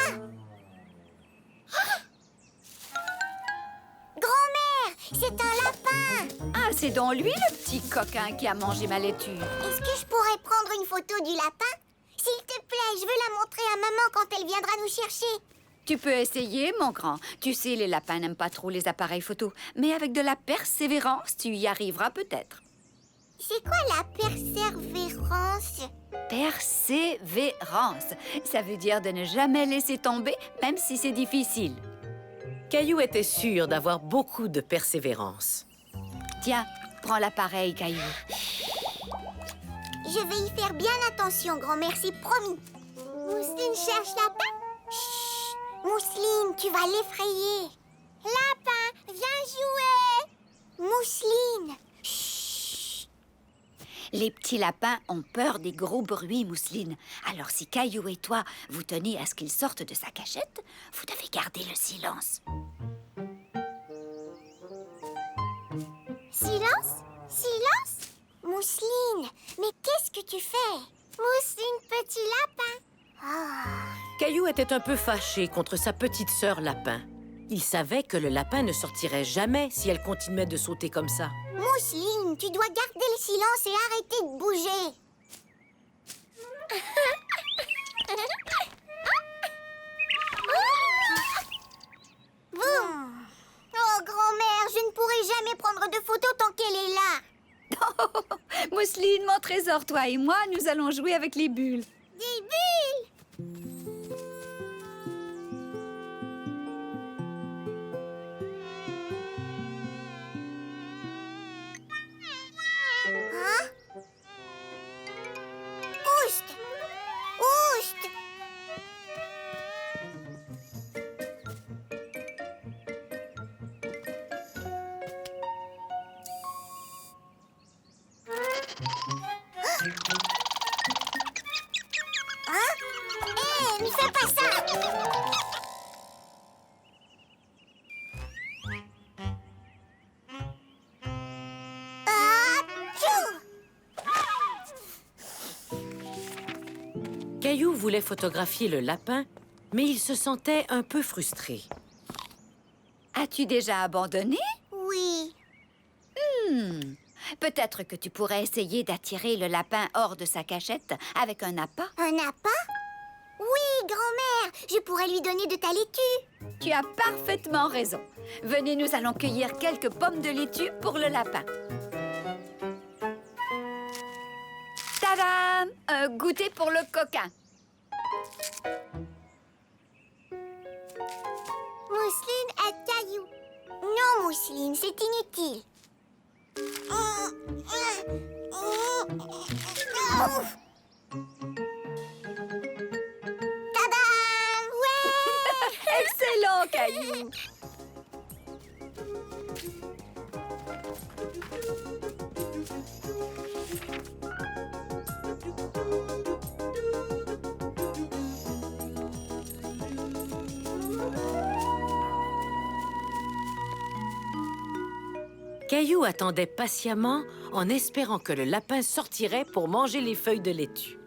Grand-mère, c'est un lapin. Ah, c'est donc lui, le petit coquin qui a mangé ma laitue. Est-ce que je pourrais prendre une photo du lapin? S'il te plaît, je veux la montrer à maman quand elle viendra nous chercher. Tu peux essayer, mon grand. Tu sais, les lapins n'aiment pas trop les appareils photo. Mais avec de la persévérance, tu y arriveras peut-être. C'est quoi la persévérance? Persévérance. Ça veut dire de ne jamais laisser tomber, même si c'est difficile. Caillou était sûr d'avoir beaucoup de persévérance. Tiens, prends l'appareil, Caillou. Je vais y faire bien attention, grand-mère, c'est promis. Mousseline cherche lapin. Chut, Mousseline, tu vas l'effrayer. Lapin, viens jouer. Mousseline. Chut. Les petits lapins ont peur des gros bruits, Mousseline. Alors si Caillou et toi, vous tenez à ce qu'il sorte de sa cachette, vous devez garder le silence. Silence? Silence? Mousseline, mais qu'est-ce que tu fais? Mousseline, petit lapin. Caillou était un peu fâché contre sa petite sœur lapin. Il savait que le lapin ne sortirait jamais si elle continuait de sauter comme ça. Mousseline, tu dois garder le silence et arrêter de bouger. Boum. Oh, grand-mère, je ne pourrai jamais prendre de photos tant qu'elle est là. Mousseline, mon trésor, toi et moi, nous allons jouer avec les bulles. Des bulles. Hein? Oust! Oust! Hein? Hé, ne fais pas ça! Caillou voulait photographier le lapin, mais il se sentait un peu frustré. As-tu déjà abandonné? Oui. Peut-être que tu pourrais essayer d'attirer le lapin hors de sa cachette avec un appât. Un appât? grand-mère! Je pourrais lui donner de ta laitue. Tu as parfaitement raison. Venez, nous allons cueillir quelques pommes de laitue pour le lapin. Tadam! Un goûter pour le coquin. Mousseline à Caillou. Non, Mousseline, c'est inutile. Tadam! Ouais! Excellent, Caillou! Caillou attendait patiemment en espérant que le lapin sortirait pour manger les feuilles de laitue.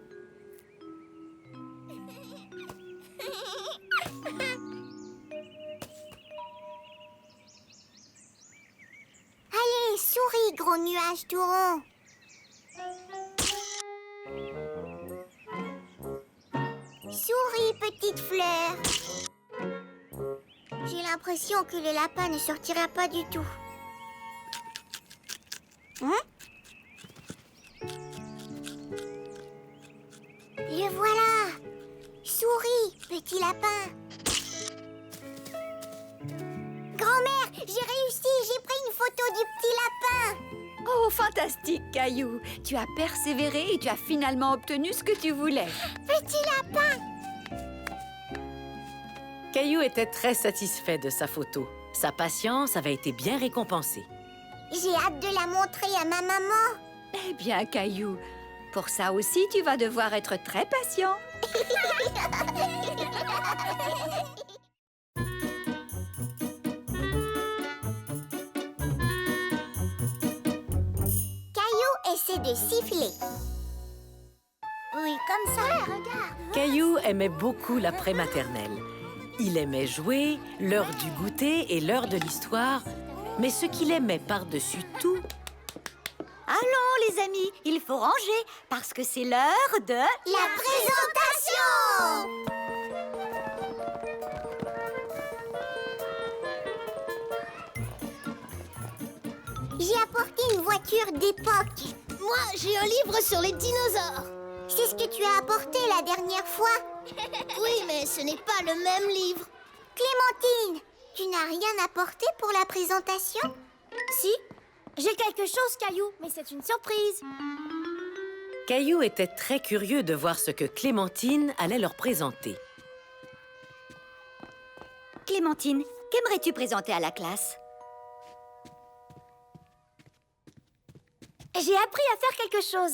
Allez, souris, gros nuage tout rond. Souris, petite fleur. J'ai l'impression que le lapin ne sortira pas du tout. Le voilà! Souris, petit lapin! Grand-mère, j'ai réussi! J'ai pris une photo du petit lapin! Oh, fantastique, Caillou! Tu as persévéré et tu as finalement obtenu ce que tu voulais. Petit lapin! Caillou était très satisfait de sa photo. Sa patience avait été bien récompensée. J'ai hâte de la montrer à ma maman! Eh bien, Caillou, pour ça aussi, tu vas devoir être très patient. Caillou essaie de siffler. Oui, comme ça, regarde. Caillou aimait beaucoup l'après-maternelle. Il aimait jouer, l'heure du goûter et l'heure de l'histoire. Mais ce qu'il aimait par-dessus tout, Allons, les amis, il faut ranger parce que c'est l'heure de... La présentation! J'ai apporté une voiture d'époque. Moi, j'ai un livre sur les dinosaures. C'est ce que tu as apporté la dernière fois. Oui, mais ce n'est pas le même livre. Clémentine, tu n'as rien apporté pour la présentation? Si, j'ai quelque chose, Caillou, mais c'est une surprise. Caillou était très curieux de voir ce que Clémentine allait leur présenter. Clémentine, qu'aimerais-tu présenter à la classe? J'ai appris à faire quelque chose.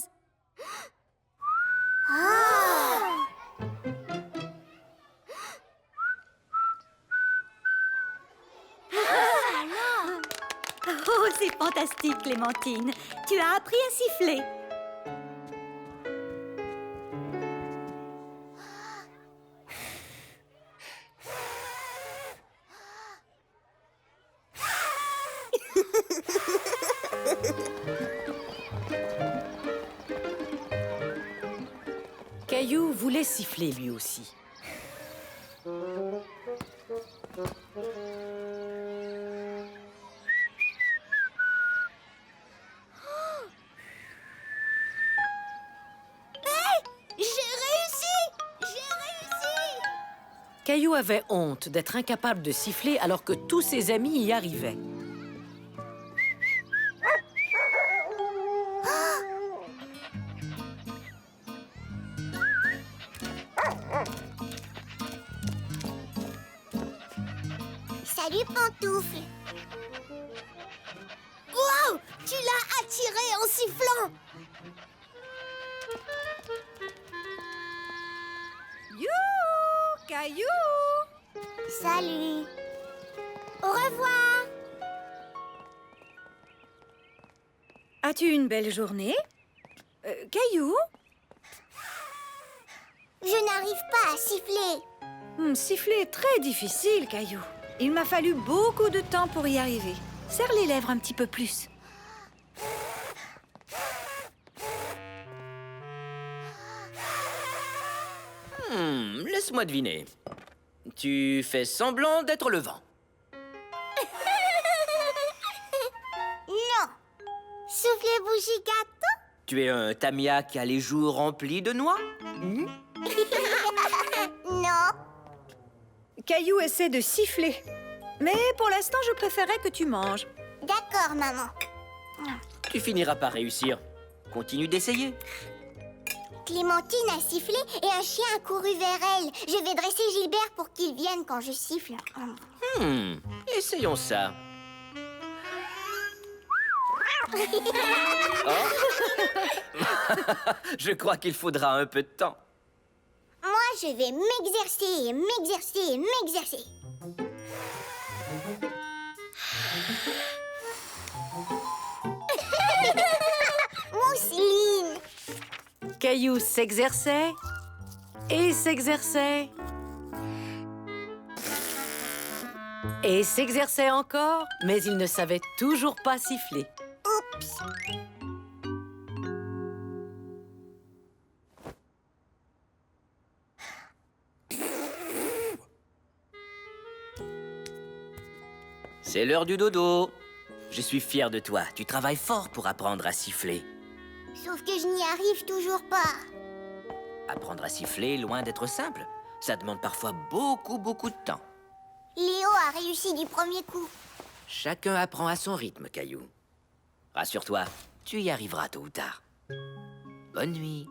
Oh, c'est fantastique, Clémentine. Tu as appris à siffler. Caillou voulait siffler lui aussi. Caillou avait honte d'être incapable de siffler alors que tous ses amis y arrivaient. Salut, Pantoufle. Wow! Tu l'as attiré en sifflant! Youhou, Caillou! Salut. Au revoir. As-tu une belle journée? Caillou? Je n'arrive pas à siffler. Siffler est très difficile, Caillou. Il m'a fallu beaucoup de temps pour y arriver. Serre les lèvres un petit peu plus. Le Laisse-moi deviner. Tu fais semblant d'être le vent. Non. Soufflez bougie gâteau. Tu es un Tamia qui a les joues remplies de noix? Non. Caillou essaie de siffler. Mais pour l'instant, je préférais que tu manges. D'accord, maman. Tu finiras par réussir. Continue d'essayer. Clémentine a sifflé et un chien a couru vers elle. Je vais dresser Gilbert pour qu'il vienne quand je siffle. Essayons ça. Je crois qu'il faudra un peu de temps. Moi, je vais m'exercer, m'exercer, m'exercer. Mousseline. Caillou s'exerçait et s'exerçait. Et s'exerçait encore, mais il ne savait toujours pas siffler. Oups. C'est l'heure du dodo. Je suis fier de toi. Tu travailles fort pour apprendre à siffler. Sauf que je n'y arrive toujours pas. Apprendre à siffler est loin d'être simple. Ça demande parfois beaucoup de temps. Léo a réussi du premier coup. Chacun apprend à son rythme, Caillou. Rassure-toi, tu y arriveras tôt ou tard. Bonne nuit.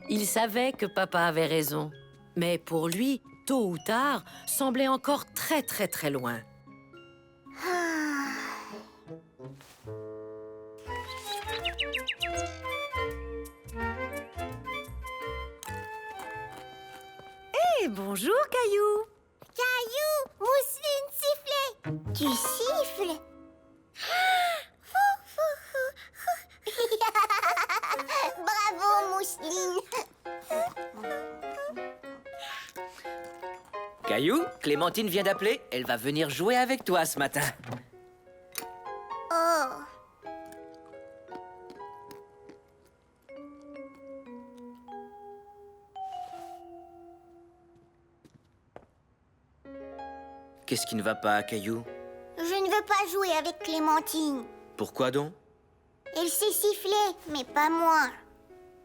Il savait que papa avait raison. Mais pour lui, tôt ou tard, semblait encore très loin. Hey, bonjour, Caillou. Caillou, Mousseline sifflait. Tu siffles? Bravo, Mousseline. Caillou, Clémentine vient d'appeler. Elle va venir jouer avec toi ce matin. Oh. Qu'est-ce qui ne va pas, Caillou? Je ne veux pas jouer avec Clémentine. Pourquoi donc? Elle sait siffler, mais pas moi.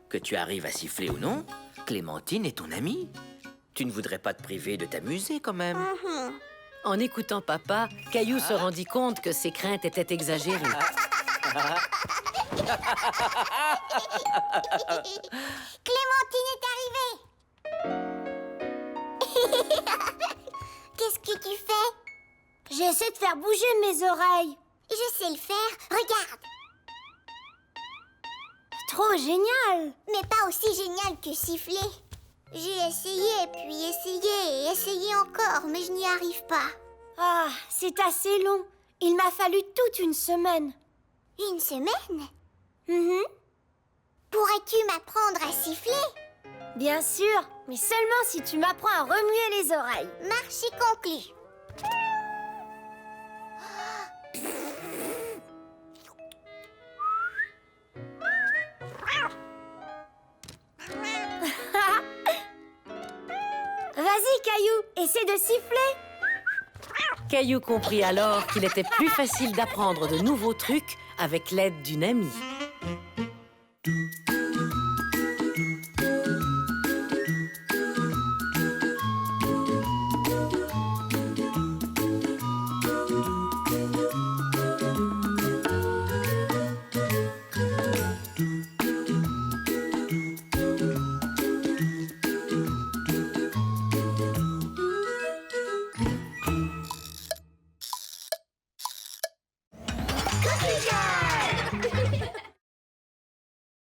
Que tu arrives à siffler ou non, Clémentine est ton amie. Tu ne voudrais pas te priver de t'amuser quand même. En écoutant papa, Caillou se rendit compte que ses craintes étaient exagérées. Clémentine est arrivée. Qu'est-ce que tu fais? J'essaie de faire bouger mes oreilles. Je sais le faire. Regarde. Trop génial. Mais pas aussi génial que siffler. J'ai essayé, puis essayé et essayé encore, mais je n'y arrive pas. Ah, c'est assez long. Il m'a fallu toute une semaine. Une semaine? Mhm. Pourrais-tu m'apprendre à siffler? Bien sûr, mais seulement si tu m'apprends à remuer les oreilles. Marché conclu. Vas-y, Caillou, essaie de siffler. Caillou comprit alors qu'il était plus facile d'apprendre de nouveaux trucs avec l'aide d'une amie.